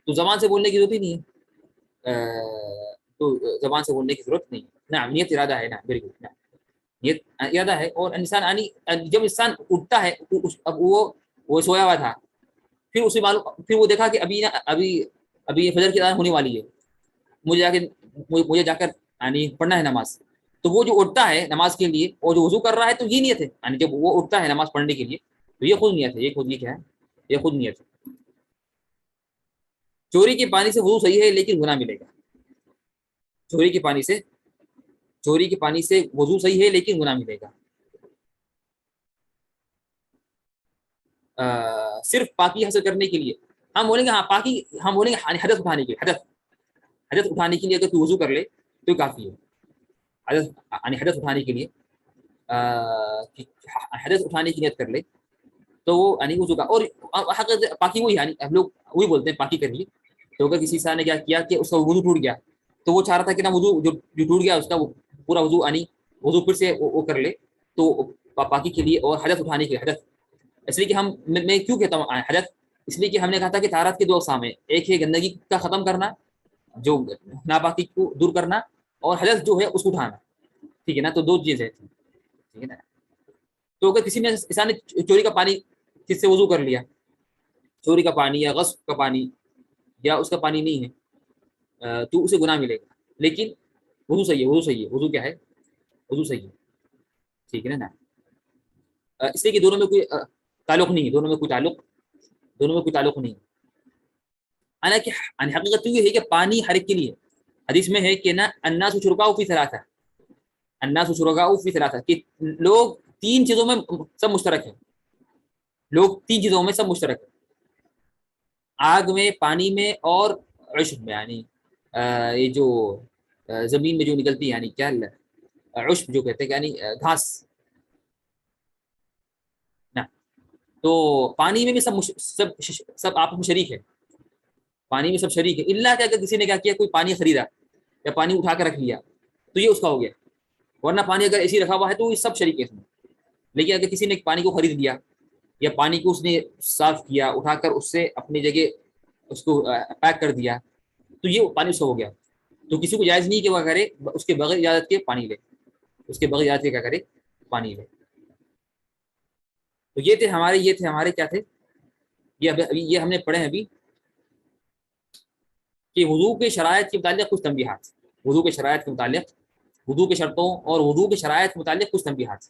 تو زبان سے بولنے کی ضرورت ہی نہیں ہے، تو زبان سے بولنے کی ضرورت نہیں ہے. نعم، نیت ارادہ ہے نا، بالکل نیت ارادہ ہے. اور انسان یعنی جب انسان اٹھتا ہے، اب وہ سویا ہوا تھا، پھر اسے معلوم، پھر وہ دیکھا کہ ابھی یہ فجر کی اذان ہونے والی ہے، مجھے جا کر یعنی پڑھنا ہے نماز. تو وہ جو اٹھتا ہے نماز کے لیے اور جو وضو کر رہا ہے، تو یہ نیت ہے. یعنی جب وہ اٹھتا ہے نماز پڑھنے کے لیے تو یہ خود نیت ہے، یہ کیا ہے، یہ خود نیت ہے. چوری کے پانی سے وضو صحیح ہے لیکن گناہ ملے گا. چوری کے پانی سے وضو صحیح ہے لیکن گناہ ملے گا. صرف پاکی حاصل کرنے کے لیے ہم بولیں گے، ہاں پاکی ہم بولیں گے حدث اٹھانے کے لیے، حدث اٹھانے کے لیے اگر کوئی وضو کر لے تو کافی ہے. حدث اٹھانے کے لیے حدث اٹھانے کی نیت کر لے تو وہ یعنی وضو کا. اور پاکی وہی، یعنی ہم لوگ وہی بولتے ہیں پاکی کر لی. تو اگر کسی انسان نے کیا کیا کہ اس کا وضو ٹوٹ گیا، تو وہ چاہ رہا تھا کہ نا وضو جو ٹوٹ گیا اس کا پورا وضو یعنی وضو پھر سے وہ کر لے، تو پاکی کے لیے اور حدث اٹھانے کے لیے. حدث اس لیے کہ میں کیوں کہتا ہوں حدث، اس لیے کہ ہم نے کہا تھا کہ طہارت کے دو اقسام ہیں، ایک ہے گندگی کا ختم کرنا، جو ناپاکی کو دور کرنا، اور حدث جو ہے اس کو اٹھانا، ٹھیک ہے نا، تو دو چیزیں ٹھیک ہے نا۔ تو اگر کسی نے انسان نے چوری کا پانی کس سے وضو کر لیا، چوری کا پانی یا غصب کا پانی یا اس کا پانی نہیں ہے، تو اسے گناہ ملے گا، لیکن وضو صحیح ہے، وضو صحیح ہے، وضو کیا ہے، وضو صحیح ہے، ٹھیک ہے نا۔ اس لیے کہ دونوں میں کوئی تعلق نہیں ہے، دونوں میں کوئی تعلق، دونوں میں کوئی تعلق نہیں ہے۔ حالانکہ حقیقت یہ ہے کہ پانی ہر ایک کے لیے، حدیث میں ہے کہ نا الناس شرکاء فی ثلاثہ، الناس شرکاء فی ثلاثہ، کہ لوگ تین چیزوں میں سب مشترک ہیں، لوگ تین چیزوں میں سب مشترک ہیں، آگ میں، پانی میں، اور عشب میں، یعنی یہ جو زمین میں جو نکلتی ہے، یعنی کیا عشب جو کہتے ہیں، یعنی گھاس نا۔ تو پانی میں بھی سب آپس میں شریک ہے، پانی میں سب شریک ہے، الا کہ اگر کسی نے کیا کیا، کوئی پانی خریدا یا پانی اٹھا کر رکھ لیا تو یہ اس کا ہو گیا، ورنہ پانی اگر ایسے رکھا ہوا ہے تو یہ سب شریک ہے اس میں۔ لیکن اگر کسی نے پانی کو خرید لیا یا پانی کو اس نے صاف کیا، اٹھا کر اس سے اپنی جگہ اس کو پیک کر دیا، تو یہ پانی اس کا ہو گیا۔ تو کسی کو جائز نہیں کہ وہ کرے اس کے بغیر اجازت کے پانی لے، اس کے بغیر اجازت کے کیا کرے، پانی لے۔ تو یہ تھے ہمارے کیا تھے، یہ ہم نے پڑھے ہیں ابھی کہ وضو کے شرائط کے متعلق کچھ تنبیہات، وضو کے شرائط کے متعلق، وضو کے شرطوں اور وضو کے شرائط کے متعلق کچھ تنبیہات۔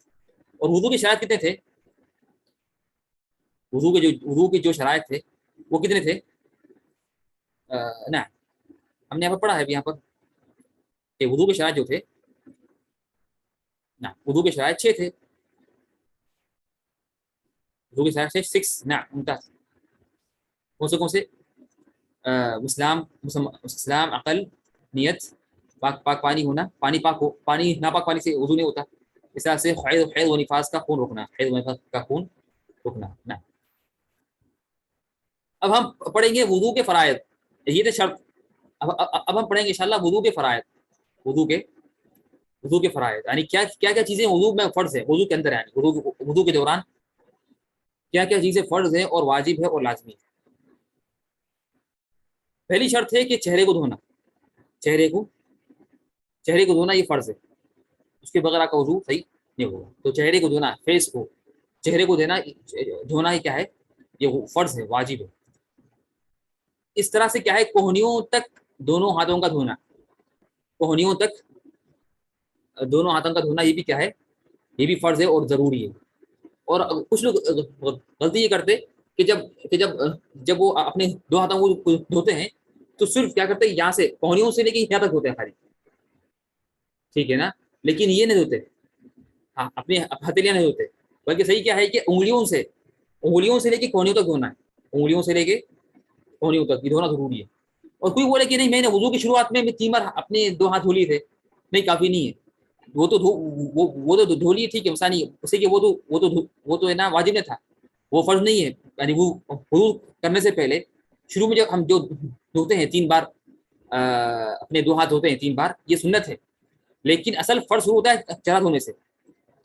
اور وضو کے شرائط کتنے تھے، وضو کے جو شرائط تھے وہ کتنے تھے، نا ہم نے یہاں پر پڑھا ہے ابھی یہاں پر کہ وضو کے شرائط جو تھے نا، وضو کے شرائط 6 تھے، وضو کے شرائط 6 نا، ممتاز۔ کون سے اسلام، عقل، نیت، پاک پانی ہونا، پانی پاک ہو، پانی ناپاک پانی سے وضو نہیں ہوتا، اس طرح سے حیض و نفاس کا خون روکنا، حیض و نفاس کا خون روکنا نا۔ اب ہم پڑھیں گے وضو کے فرائض، یہ تھے شرط۔ اب ہم پڑھیں گے انشاءاللہ وضو کے فرائض، وضو کے فرائض، یعنی کیا چیزیں وضو میں فرض ہے، وضو کے اندر، یعنی وضو کے دوران کیا چیزیں فرض ہیں اور واجب ہے اور لازمی ہے۔ پہلی شرط ہے کہ چہرے کو دھونا، چہرے کو دھونا یہ فرض ہے، اس کے بغیر آپ کا وضو صحیح نہیں ہوگا۔ تو چہرے کو دھونا، فیس کو، چہرے کو دھونا ہی کیا ہے، یہ فرض ہے، واجب ہے۔ اس طرح سے کیا ہے، کوہنیوں تک دونوں ہاتھوں کا دھونا، کوہنیوں تک دونوں ہاتھوں کا دھونا، یہ بھی کیا ہے، یہ بھی فرض ہے اور ضروری ہے۔ اور کچھ لوگ غلطی یہ کرتے کہ جب وہ اپنے دو ہاتھوں کو دھوتے ہیں تو صرف کیا کرتے ہیں، یہاں سے کوہنیوں سے لے کے یہاں تک دھوتے ہیں خالی، ٹھیک ہے نا، لیکن یہ نہیں دھوتے، ہاں اپنی ہتھیلیاں نہیں دھوتے، بلکہ صحیح کیا ہے کہ انگلیوں سے لے کے کوہنیوں تک دھونا ہے، انگلیوں سے لے کے کوہنیوں تک یہ دھونا ضروری ہے۔ اور کوئی بولے کہ نہیں میں نے وضو کی شروعات میں 3 بار اپنے 2 ہاتھ دھو لیے تھے، نہیں، کافی نہیں ہے، وہ تو دھو لیے، ٹھیک ہے، مسا نہیں اسے کہ وہ تو ہے نا واجب نہیں تھا، وہ فرض نہیں ہے، یعنی وہ وضو کرنے سے پہلے شروع میں جب ہم جو دھوتے ہیں 3 بار، اپنے 2 ہاتھ دھوتے ہیں 3 بار، یہ سنت ہے، لیکن اصل فرض شروع ہوتا ہے چہرہ دھونے سے۔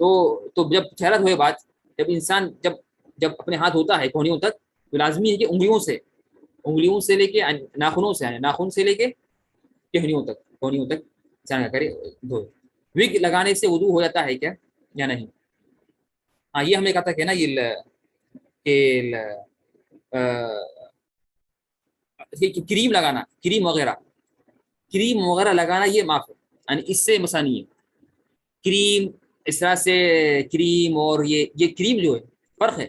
تو جب چہرہ دھوئے بعد جب انسان جب اپنے ہاتھ دھوتا ہے کوہنیوں تک، تو لازمی ہے کہ انگلیوں سے لے کے ناخنوں سے، یعنی ناخن سے لے کے کوہنیوں تک انسان کرے دھوئے۔ وگ لگانے سے وضو ہو جاتا ہے کیا یا نہیں؟ ہاں یہ ہم نے کہا تھا کہ نا یہ کریم لگانا، کریم وغیرہ لگانا یہ معاف ہے، یعنی اس سے مسا نہیں ہے۔ کریم اس طرح سے، کریم اور یہ کریم جو ہے فرق ہے،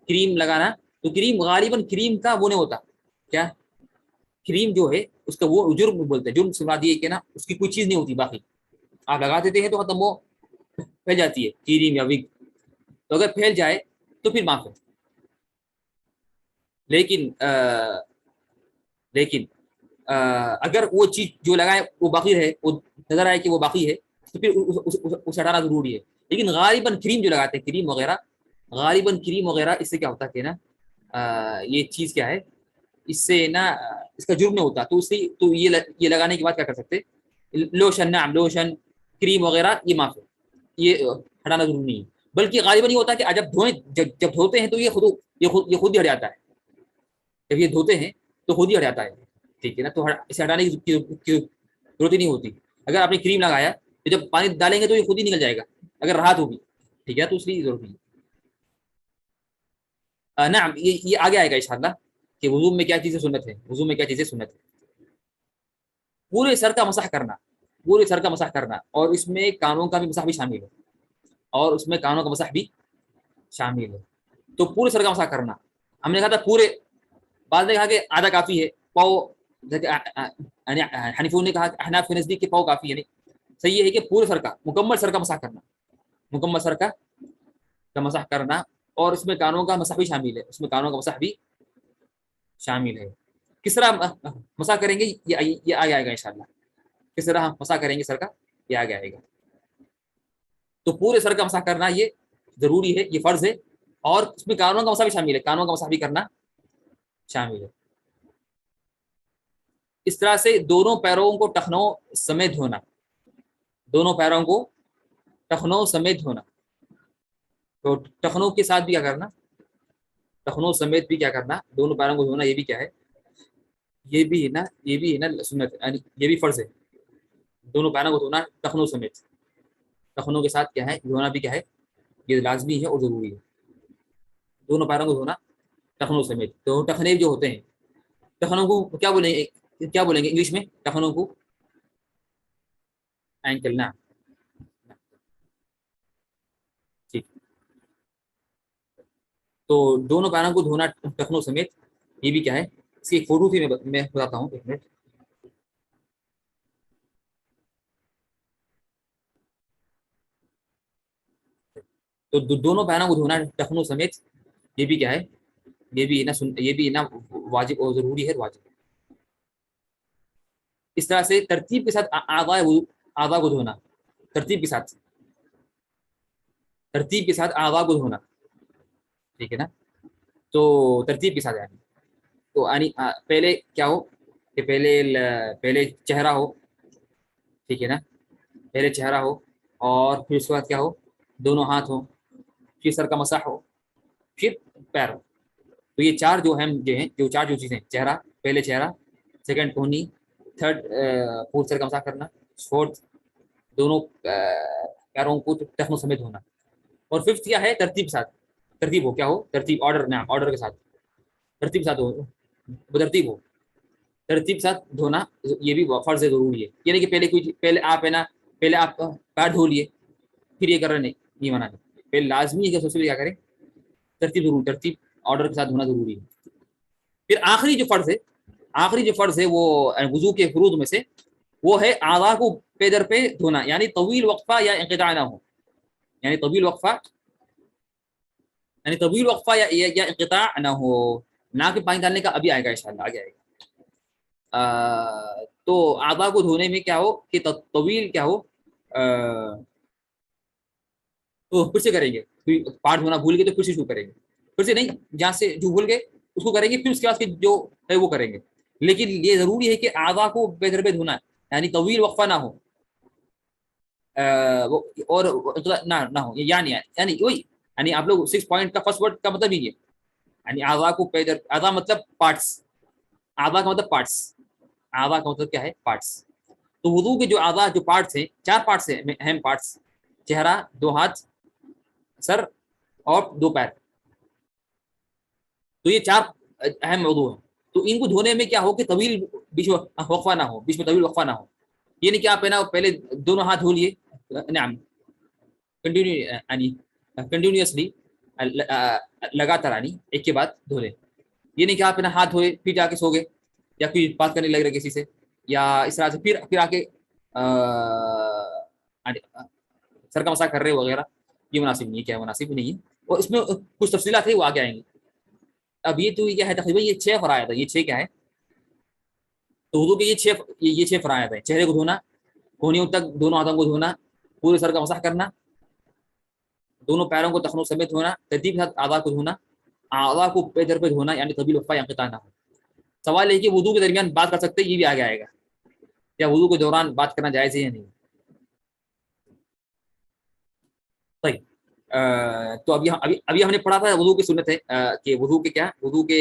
کریم لگانا، تو کریم غالباً کریم کا وہ نہیں ہوتا، کیا کریم جو ہے اس کا وہ جرم بولتے ہیں، جرم سے مراد یہ کہ نا اس کی کوئی چیز نہیں ہوتی، باقی آپ لگا دیتے ہیں تو ختم، وہ پھیل جاتی ہے کریم یا وگ، تو اگر پھیل جائے تو پھر معاف ہے، لیکن اگر وہ چیز جو لگائے وہ باقی رہے، وہ نظر آئے کہ وہ باقی ہے، تو پھر اسے ہٹانا ضروری ہے۔ لیکن غالباً کریم جو لگاتے ہیں، کریم وغیرہ اس سے کیا ہوتا ہے کہ نا یہ چیز کیا ہے، اس سے نا اس کا جرم نہیں ہوتا، تو یہ لگانے کے بعد کیا کر سکتے، لوشن کریم وغیرہ یہ معاف ہے، یہ ہٹانا ضروری نہیں ہے۔ بلکہ غالباً یہ ہوتا ہے کہ جب دھوتے ہیں تو یہ خود ہی ہٹ جاتا ہے، جب یہ دھوتے ہیں تو خود ہی ہٹ جاتا ہے، ٹھیک ہے نا، تو اسے ہٹانے کی ضرورت ہی نہیں ہوتی. اگر آپ نے کریم لگایا تو جب پانی ڈالیں گے تو یہ خود ہی نکل جائے گا اگر راحت ہوگی، ٹھیک ہے، تو اس لیے ضرورت نہیں. نعم یہ آگے آئے گا انشاءاللہ کہ وضو میں کیا چیزیں سنت ہے، وضو میں کیا چیزیں سنت ہے. پورے سر کا مسح کرنا، پورے سر کا مسح کرنا، اور اس میں کانوں کا بھی مسح بھی شامل ہے، اور اس میں کانوں کا مسح بھی شامل ہے. تو پورے سر کا مسح کرنا، ہم نے کہا تھا پورے، بعد نے کہا کہ آدھا کافی ہے، پاؤ، یعنی حنفیوں نے کہا کہ احناف کے نزدیک کہ پاؤ کافی ہے. نہیں، صحیح یہ ہے کہ پورے سر کا، مکمل سر کا مسح کرنا، مکمل سر کا مسح کرنا، اور اس میں کانوں کا مسح بھی شامل ہے، اس میں کانوں کا مسح بھی شامل ہے. کس طرح مسح کریں گے یہ آگے آئے گا انشاءاللہ، کس طرح ہم مسح کریں گے سر کا یہ آگے آئے گا. تو پورے سر کا مسح کرنا یہ ضروری ہے، یہ فرض ہے، اور اس میں کانوں کا مسح بھی شامل ہے، کانوں کا مسح بھی کرنا شامل ہے. اس طرح سے دونوں پیروں کو ٹخنوں سمیت دھونا، دونوں پیروں کو ٹخنوں سمیت دھونا. تو ٹخنوں کے ساتھ بھی کیا کرنا، ٹخنوں سمیت بھی کیا کرنا، دونوں پیروں کو دھونا. یہ بھی کیا ہے، یہ بھی ہے نا، یہ بھی ہے نا سنت، یعنی یہ بھی فرض ہے، دونوں پیروں کو دھونا ٹخنوں سمیت، ٹخنوں کے ساتھ کیا ہے دھونا بھی کیا ہے، یہ لازمی ہے اور ضروری ہے. دونوں پیروں کو دھونا ٹخنوں سمیت. تو ٹخنے جو ہوتے ہیں، ٹخنوں کو کیا بولیں گے، کیا بولیں گے انگلش میں ٹخنوں کو؟ اینکل نا، ٹھیک. تو دونوں پیروں کو دھونا ٹخنوں سمیت، یہ بھی کیا ہے، اس کی ایک فوٹو تھی میں بتاتا ہوں، ایک منٹ. تو دونوں پیروں کو دھونا ٹخنوں سمیت، یہ بھی کیا ہے، یہ بھی نا یہ بھی نا واجب اور ضروری ہے، واجب. اس طرح سے ترتیب کے ساتھ اعضاء کو دھونا، ترتیب کے ساتھ، ترتیب کے ساتھ اعضاء کو دھونا، ٹھیک ہے نا. تو ترتیب کے ساتھ یعنی، تو یعنی پہلے کیا ہو کہ پہلے چہرہ ہو، ٹھیک ہے نا، پہلے چہرہ ہو، اور پھر اس کے بعد کیا ہو، دونوں ہاتھ ہو، پھر سر کا مسح ہو، پھر پیر ہو. تو یہ چار جو ہیں جو چار جو چیزیں، چہرہ، پہلے چہرہ، سیکنڈ کونی، تھرڈ پور سر کا مسح کرنا، فورتھ دونوں پیروں کو ٹخنوں سمیت ہونا، اور ففتھ کیا ہے، ترتیب کے ساتھ، ترتیب ہو، کیا ہو، ترتیب، آرڈر، نام آرڈر کے ساتھ، ترتیب کے ساتھ ہو، ترتیب ہو، ترتیب کے ساتھ دھونا. یہ بھی فرض ہے، ضروری ہے. یعنی کہ پہلے آپ ہے نا، پہلے آپ پیر دھو لیے پھر یہ کر رہے نہیں، یہ منع نہیں. پہلے لازمی ہے کہ سب سے کیا کریں، ترتیب ضرور، ترتیب آرڈر کے ساتھ دھونا ضروری ہے. پھر آخری جو فرض ہے، آخری جو فرض ہے وہ وضو کے فروض میں سے، وہ ہے اعضاء کو پے در پہ دھونا، یعنی طویل وقفہ یا انقطاع نہ ہو، یعنی طویل وقفہ، یعنی طویل وقفہ یا انقطاع نہ ہو. نہ کہ پانی ڈالنے کا ابھی آئے گا انشاءاللہ، آگے آئے گا. تو اعضاء کو دھونے میں کیا ہو کہ طویل کیا ہو، تو پھر سے کریں گے، پارٹ دھونا بھول گئے تو پھر سے شروع کریں گے، پھر سے نہیں، جہاں سے جو بھول گئے اس کو کریں گے، پھر اس کے بعد جو ہے وہ کریں گے. لیکن یہ ضروری ہے کہ اعضاء کو بے در پہ دھونا، یعنی طویل وقفہ نہ ہو، اور نہ ہو، یعنی وہی، یعنی آپ لوگ 6 پوائنٹ کا فرسٹ ورڈ کا مطلب یہ، یعنی اعضاء کو اعضاء مطلب پارٹس، اعضاء کا مطلب پارٹس، اعضاء کا مطلب کیا ہے، پارٹس. تو وضو کے جو اعضاء، جو پارٹس ہیں، 4 پارٹس ہیں اہم پارٹس، چہرہ، 2 ہاتھ، سر، اور 2 پیر. تو یہ 4 اہم عضو ہیں. تو ان کو دھونے میں کیا ہو کہ طویل بیچ میں وقفہ نہ ہو، بیچ میں طویل وقفہ نہ ہو. یہ نہیں کہ آپ ہے نا پہلے دونوں ہاتھ دھو لیے، نعم، کنٹینیوسلی، لگاتار، یعنی ایک کے بعد دھو لیں. یہ نہیں کہ آپ ہے نا ہاتھ دھوئے پھر جا کے سو گئے، یا کوئی بات کرنے لگ رہے کسی سے، یا اس طرح سے پھر آ کے سر کا مسا کر رہے وغیرہ. یہ مناسب نہیں ہے، کیا مناسب نہیں ہے. اور اس میں کچھ تفصیلات ہے وہ آگے آئیں گی. اب یہ تو کیا ہے، تقریباً یہ 6 فرائض ہے. یہ 6 کیا ہے، تو وضو کے یہ 6 فرائض ہیں. چہرے کو دھونا، کونیوں تک دونوں ہاتھوں کو دھونا، پورے سر کا مسح کرنا، دونوں پیروں کو ٹخنوں سمیت دھونا، ترتیب کے ساتھ اعضاء کو دھونا، اعضاء کو پے در پہ دھونا، یعنی طویل وقفہ یا انقطاع نہ ہو. سوال ہے کہ وضو کے درمیان بات کر سکتے، یہ بھی آگے آئے گا، یا وضو کے دوران بات کرنا جائز ہے یا نہیں. طيب تو ابھی ہم نے پڑھا تھا وضو کی سنت ہے کہ وضو کے کیا، وضو کے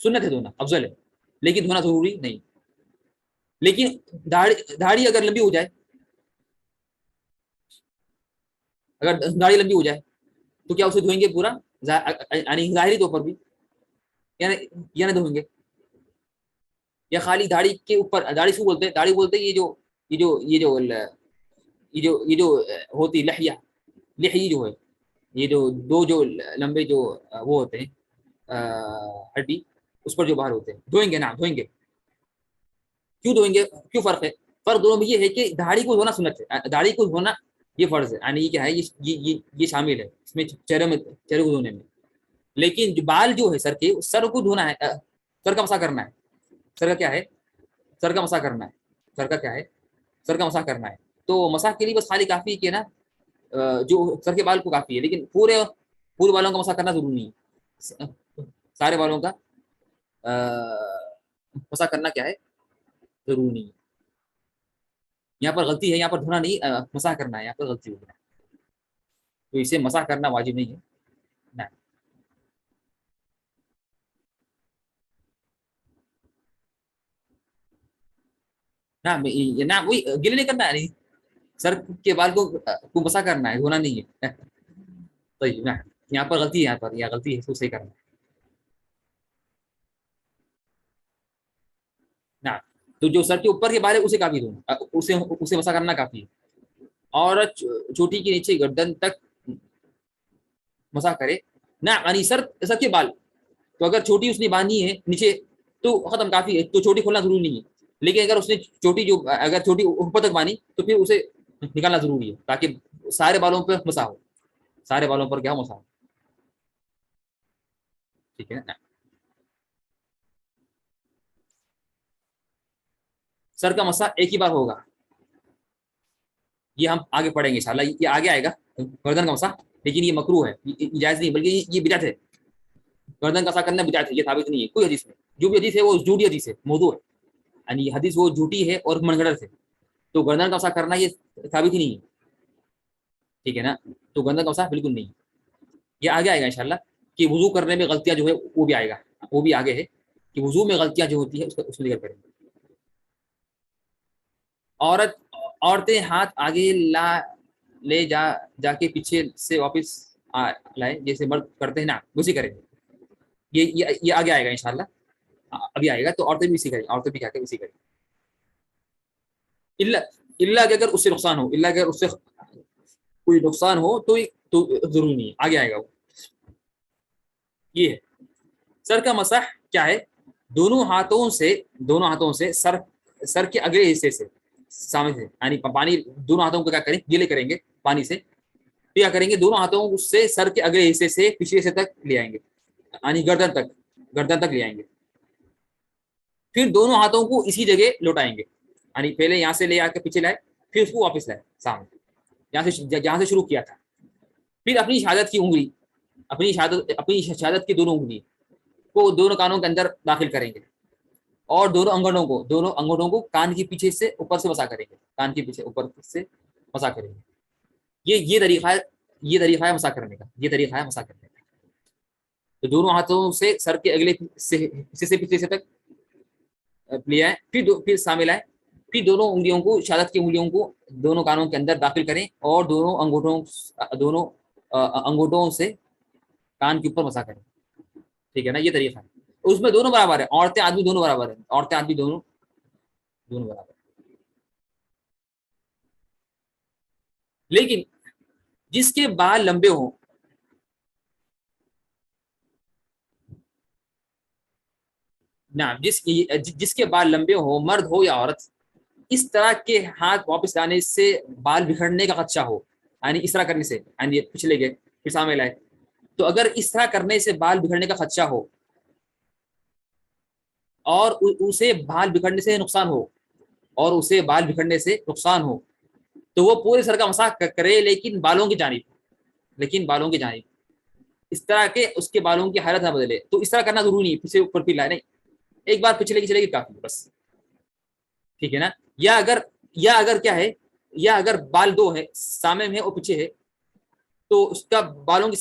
سنت ہے دھونا، افضل ہے، لیکن دھونا ضروری نہیں. لیکن داڑھی اگر لمبی ہو جائے، اگر داڑھی لمبی ہو جائے تو کیا اسے دھوئیں گے پورا، یعنی ظاہری طور پر بھی، یا نہ دھوئیں گے؟ یا خالی داڑھی کے اوپر، داڑھی کو بولتے ہیں، داڑھی بولتے ہیں یہ جو ہوتی لحیہ، لحیہ جو ہے، یہ جو دو جو لمبے جو وہ ہوتے ہیں ہڈی، اس پر جو باہر ہوتے ہیں، دھوئیں گے؟ نہ دھوئیں گے. کیوں دھوئیں گے؟ کیوں فرق ہے؟ فرق دونوں میں یہ ہے کہ داڑھی کو دھونا سنت ہے، داڑھی کو دھونا یہ فرض ہے، یعنی یہ کیا ہے، یہ شامل ہے اس میں، چہرے کو دھونے میں. لیکن جو بال جو ہے سر کے، سر کو دھونا ہے، سر کا مسح کرنا ہے. سر کا کیا ہے؟ سر کا مسح کرنا ہے. سر کا کیا ہے؟ سر کا مسح کرنا ہے. تو مسح کے لیے بس خالی کافی ہے کہ نا جو سر کے بال کو کافی ہے، لیکن پورے بالوں کا مسح کرنا ضروری نہیں ہے. سارے بالوں کا مسح کرنا کیا ہے؟ ضروری نہیں ہے. یہاں پر غلطی ہے، یہاں پر دھونا نہیں مسح کرنا ہے، یہاں پر غلطی ہوگی. تو اسے مسح کرنا واجب نہیں ہے. نہ نہ وہی گلے نہیں کرنا ہے، سر کے بال کو مسح کرنا ہے، دھونا نہیں ہے. طيب نعم، یہاں پر غلطی ہے، یہاں پر یہ غلطی ہے، اس کو صحیح کرنا ہے. نعم. تو جو سر کے اوپر کے بال ہے اسے کافی دھونا، اسے مسح کرنا کافی ہے. اور چوٹی کے نیچے گردن تک مسح کرے. نہ یعنی سر کے بال، تو اگر چھوٹی اس نے باندھی ہے نیچے تو ختم، کافی ہے، تو چھوٹی کھولنا ضروری نہیں ہے. لیکن اگر اس نے اگر چھوٹی اوپر تک باندھی تو پھر اسے نکالنا ضروری ہے، تاکہ سارے بالوں پہ مسا ہو، سارے بالوں پر کیا ہو؟ مسا ہو. ٹھیک ہے نا. سر کا مسا ایک ہی بار ہوگا، یہ ہم آگے پڑھیں گے انشاءاللہ، یہ آگے آئے گا گردن کا مسا. لیکن یہ مکروہ ہے، یہ جائز نہیں، بلکہ یہ بدعت ہے. گردن کا مسا کرنا بدعت ہے، یہ ثابت نہیں ہے کوئی حدیث میں. جو بھی حدیث ہے وہ جھوٹی حدیث ہے، موضوع ہے، یعنی یہ حدیث وہ جھوٹی ہے اور من گھڑت ہے. تو گردن کا مسا کرنا یہ ثابت ہی نہیں ہے. ٹھیک ہے نا. تو گردن کا مسا بالکل نہیں. یہ آگے آئے گا انشاءاللہ کہ وضو کرنے میں غلطیاں جو ہے وہ بھی آئے گا، وہ بھی آگے ہے کہ وضو میں غلطیاں جو ہوتی ہے اس کو ذکر کریں گے. عورتیں ہاتھ آگے لے جا کے پیچھے سے واپس لائے، جیسے مرد کرتے ہیں نا، اسی کریں گے. یہ آگے آئے گا انشاءاللہ، ابھی آئے گا. تو عورتیں بھی اسی کریں، عورتیں بھی کیا کریں، اسی کریں. اللہ کہ اگر اس سے نقصان ہو، اللہ کہ اگر اس سے کوئی نقصان ہو تو ضروری نہیں ہے، آگے آئے گا وہ. یہ ہے سر کا مسح کیا ہے؟ دونوں ہاتھوں سے سر کے اگلے حصے سے سامنے سے، یعنی پانی دونوں ہاتھوں کو کیا کریں، گیلے کریں گے پانی سے. کیا کریں گے؟ دونوں ہاتھوں سے سر کے اگلے حصے سے پچھلے حصے تک لے آئیں گے، یعنی گردن تک لے آئیں گے. پھر دونوں ہاتھوں کو اسی جگہ لوٹائیں گے، یعنی پہلے یہاں سے لے آ کے پیچھے لائے، پھر اس کو واپس لائے سامنے، جہاں سے شروع کیا تھا. پھر اپنی شہادت کی دونوں انگلی کو دونوں کانوں کے اندر داخل کریں گے، اور دونوں انگوٹھوں کو کان کے پیچھے سے اوپر سے مسا کریں گے، کان کے پیچھے اوپر سے مسا کریں گے. یہ طریقہ ہے مسا کرنے کا، یہ طریقہ ہے مسا کرنے کا. تو دونوں ہاتھوں سے سر کے اگلے حصے سے پچھلے حصے تک لے آئے، پھر سامنے لائے، پھر دونوں انگلیوں کو، شہادت کی انگلیوں کو دونوں کانوں کے اندر داخل کریں، اور دونوں انگوٹھوں سے کان کے اوپر مسا کریں. ٹھیک ہے نا. یہ طریقہ ہے. اس میں دونوں برابر ہے، عورتیں آدمی دونوں برابر ہیں، عورتیں آدمی دونوں برابر ہیں. لیکن جس کے بال لمبے ہوں، نہ جس کے بال لمبے ہوں، مرد ہو یا عورت، اس طرح کے ہاتھ واپس لانے سے بال بکھرنے کا خدشہ ہو، یعنی اس طرح کرنے سے، یعنی پچھلے گئے پھر سامنے لائے، تو اگر اس طرح کرنے سے بال بکھرنے کا خدشہ ہو اور اسے بال بکھرنے سے نقصان ہو تو وہ پورے سر کا مسح کرے، لیکن بالوں کی جانب اس طرح کے اس کے بالوں کی حالت نہ بدلے. تو اس طرح کرنا ضروری نہیں، پیچھے اوپر پھر لائے نہیں، ایک بار پچھلے کی چلے گی کافی بس. ٹھیک ہے نا. یا اگر کیا ہے، یا اگر بال دو ہے، سامنے میں ہے اور پیچھے ہے، تو اس کا بالوں کی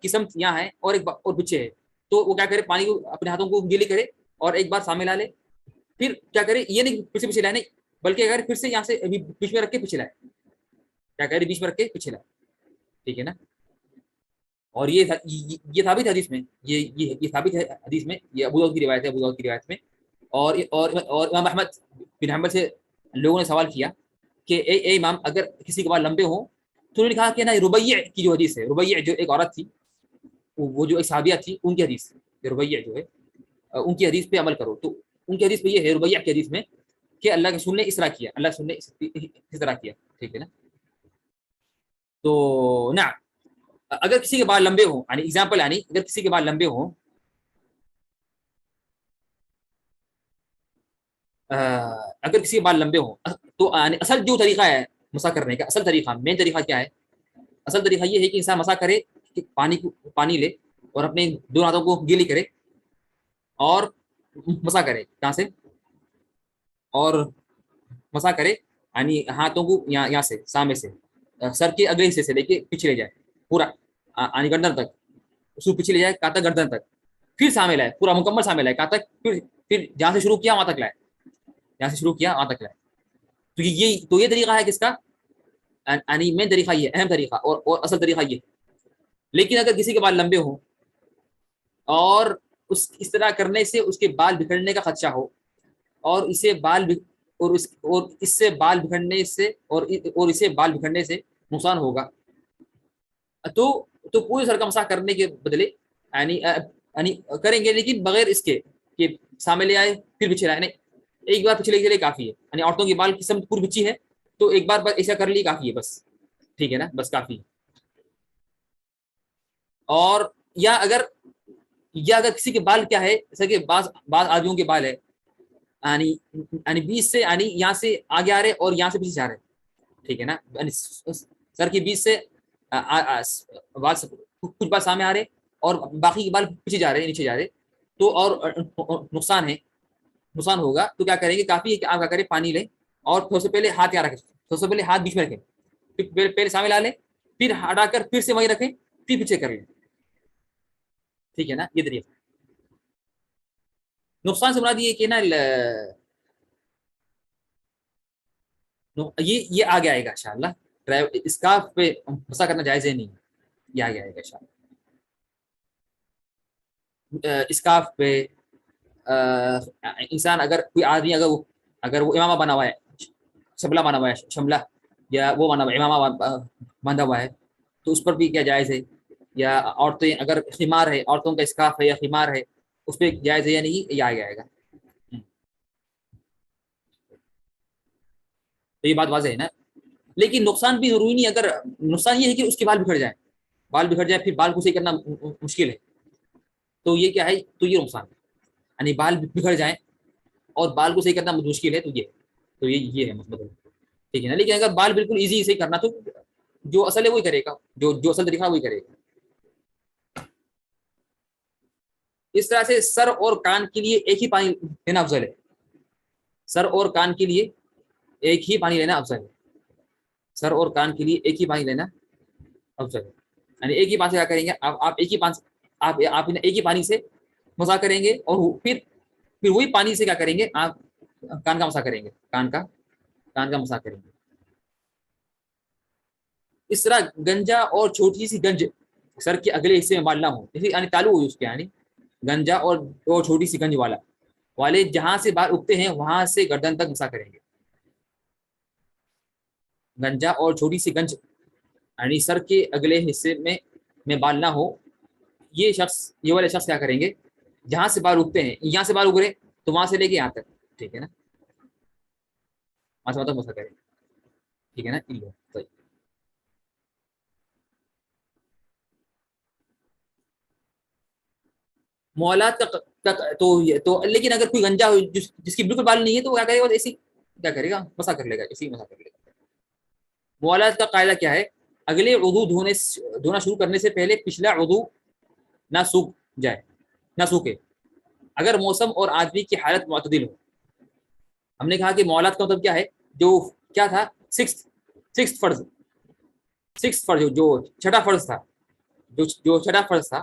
سمت یہاں ہے اور ایک اور پیچھے ہے، تو وہ کیا کرے, پانی کو اپنے ہاتھوں کو گیلی کرے اور ایک بار سامنے لا لے, پھر کیا کرے, یہ نہیں پیچھے پیچھے لائے نہیں, بلکہ اگر پھر سے یہاں سے بیچ میں رکھ کے پیچھے لائے, کیا کرے, بیچ میں رکھ کے پیچھے لائے, ٹھیک ہے نا. اور یہ ثابت ہے حدیث میں, یہ ثابت ہے حدیث میں, یہ ابو داؤد کی روایت ہے, ابو داؤد کی روایت میں. اور امام احمد بن حنبل سے لوگوں نے سوال کیا کہ اے امام, اگر کسی کے بال لمبے ہوں, تو انہوں نے کہا کہ نا ربیع کی جو حدیث ہے, ربیع جو ایک عورت تھی, وہ جو ایک صحابیہ تھی, ان کی حدیث, ربیع جو ہے ان کی حدیث پہ عمل کرو. تو ان کی حدیث پہ یہ ہے, ربیع کی حدیث میں, کہ اللہ کے رسول نے اس طرح کیا, اللہ کے رسول نے اس طرح کیا, ٹھیک ہے نا. تو نا اگر کسی کے بال لمبے ہوں, یعنی ایگزامپل, یعنی اگر کسی کے بال لمبے ہوں, اگر کسی کے بال لمبے ہوں, تو اصل جو طریقہ ہے مسح کرنے کا, اصل طریقہ, مین طریقہ کیا ہے, اصل طریقہ یہ ہے کہ انسان مسح کرے, کہ پانی لے اور اپنے دونوں ہاتھوں کو گیلی کرے اور مسح کرے, کہاں سے, اور مسح کرے, یعنی ہاتھوں کو یہاں سے سامنے سے, سر کے اگلے حصے سے لے کے پیچھے لے جائے پورا, یعنی گردن تک, اس کو پیچھے لے جائے کہاں تک, گردن تک, پھر سامنے لائے, پورا مکمل سامنے لائے کہاں تک, پھر جہاں سے شروع کیا وہاں تک لائے, جہاں سے شروع کیا وہاں تک لائے. تو یہ طریقہ ہے کس کا, یعنی مین طریقہ یہ, اہم طریقہ, اور اصل طریقہ یہ. لیکن اگر کسی کے بال لمبے ہوں اور اس طرح کرنے سے اس کے بال بکھرنے کا خدشہ ہو, اور اسے بال بکھرنے سے نقصان ہوگا, تو پورے سر کا مسح کرنے کے بدلے یعنی کریں گے, لیکن بغیر اس کے کہ سامنے لے آئے پھر پیچھے لائے, نہیں, ایک بار پیچھے کے لیے کافی ہے. یعنی عورتوں کی بال کی سمت پوری بچی ہے, تو ایک بار ایسا کر لی کافی ہے بس, ٹھیک ہے نا, بس کافی ہے. اور یا اگر کسی کے بال کیا ہے, جیسا کہ بعض آدمیوں کے بال ہے, یعنی بیچ سے, یعنی یہاں سے آگے آ رہے اور یہاں سے پیچھے جا رہے, ٹھیک ہے نا, سر کے بیچ سے کچھ بال سامنے آ رہے اور باقی کے بال پیچھے جا رہے, نیچے جا رہے, تو اور نقصان ہوگا. تو کیا کریں گے, کافی ہے کہ آپ کیا کریں, پانی لیں اور سب سے پہلے ہاتھ یہاں رکھیں, سب سے پہلے ہاتھ بیچ میں رکھیں, پھر پہلے سامنے لا لیں, پھر ہٹا کر پھر سے وہیں رکھیں, پھر پیچھے کر لیں, ٹھیک ہے نا. یہ طریقہ نقصان سے مراد یہ کہ نا, یہ آگے آئے گا انشاءاللہ, اسکارف پہ مسح کرنا جائز ہے نہیں, یہ آگے آئے گا انشاءاللہ. اسکارف پہ انسان, اگر کوئی آدمی اگر وہ امامہ بنا ہوا ہے, شملہ بنا ہوا ہے, شملہ یا وہ بنا ہوا ہے, امامہ باندھا ہوا ہے, تو اس پر بھی کیا جائز ہے. یا عورتیں اگر خمار ہے, عورتوں کا اسکارف ہے یا خمار ہے, اس پہ جائز ہے یا نہیں, یہ آگے آئے گا. تو یہ بات واضح ہے نا. لیکن نقصان بھی ضروری نہیں, اگر نقصان یہ ہے کہ اس کے بال بکھر جائیں, پھر بال کو صحیح کرنا مشکل ہے, تو یہ کیا ہے, تو یہ نقصان ہے, یعنی بال بکھر جائیں اور بال کو صحیح کرنا مشکل ہے, تو یہ ہے مطلب, ٹھیک ہے نا. لیکن اگر بال بالکل ایزی صحیح کرنا, تو جو اصل ہے وہی کرے گا, جو اصل طریقہ وہی کرے گا. اس طرح سے سر اور کان کے لیے ایک ہی پانی لینا افضل ہے, سر اور کان کے لیے ایک ہی پانی لینا افضل ہے, سر اور کان کے لیے ایک ہی پانی لینا افضل ہے. یعنی ایک ہی پانی سے کیا کریں گے, آپ ایک ہی پانی سے مسح کریں گے, اور پھر وہی پانی سے کیا کریں گے, آپ کان کا مسح کریں گے, کان کا مسح کریں گے. اس طرح گنجا اور چھوٹی سی گنج سر کے اگلے حصے میں بال نہ ہو, یعنی تالو ہوئی اس کے, یعنی گنجا اور چھوٹی سی گنج والے جہاں سے بال اگتے ہیں وہاں سے گردن تک مسح کریں گے. گنجا اور چھوٹی سی گنج, یعنی سر کے اگلے حصے میں بال نہ ہو, یہ والے شخص کیا کریں گے, جہاں سے بال اگتے ہیں, یہاں سے بال اگ رہے تو وہاں سے لے کے یہاں تک, ٹھیک ہے نا, وہاں سے مطلب مسح کریں, ٹھیک ہے نا. صحیح. موالات تو لیکن اگر کوئی گنجا ہو جس کی بالکل بال نہیں ہے, تو وہ کیا کرے گا, ایسی کیا کرے گا, مسح کر لے گا, ایسی مسح کر لے گا. موالات کا قاعدہ کیا ہے, اگلے عضو دھونا شروع کرنے سے پہلے پچھلا عضو نہ سوکھے, اگر موسم اور آدمی کی حالت معتدل ہو. ہم نے کہا کہ موالات کا مطلب کیا ہے, جو کیا تھا, سکس فرض جو چھٹا فرض تھا,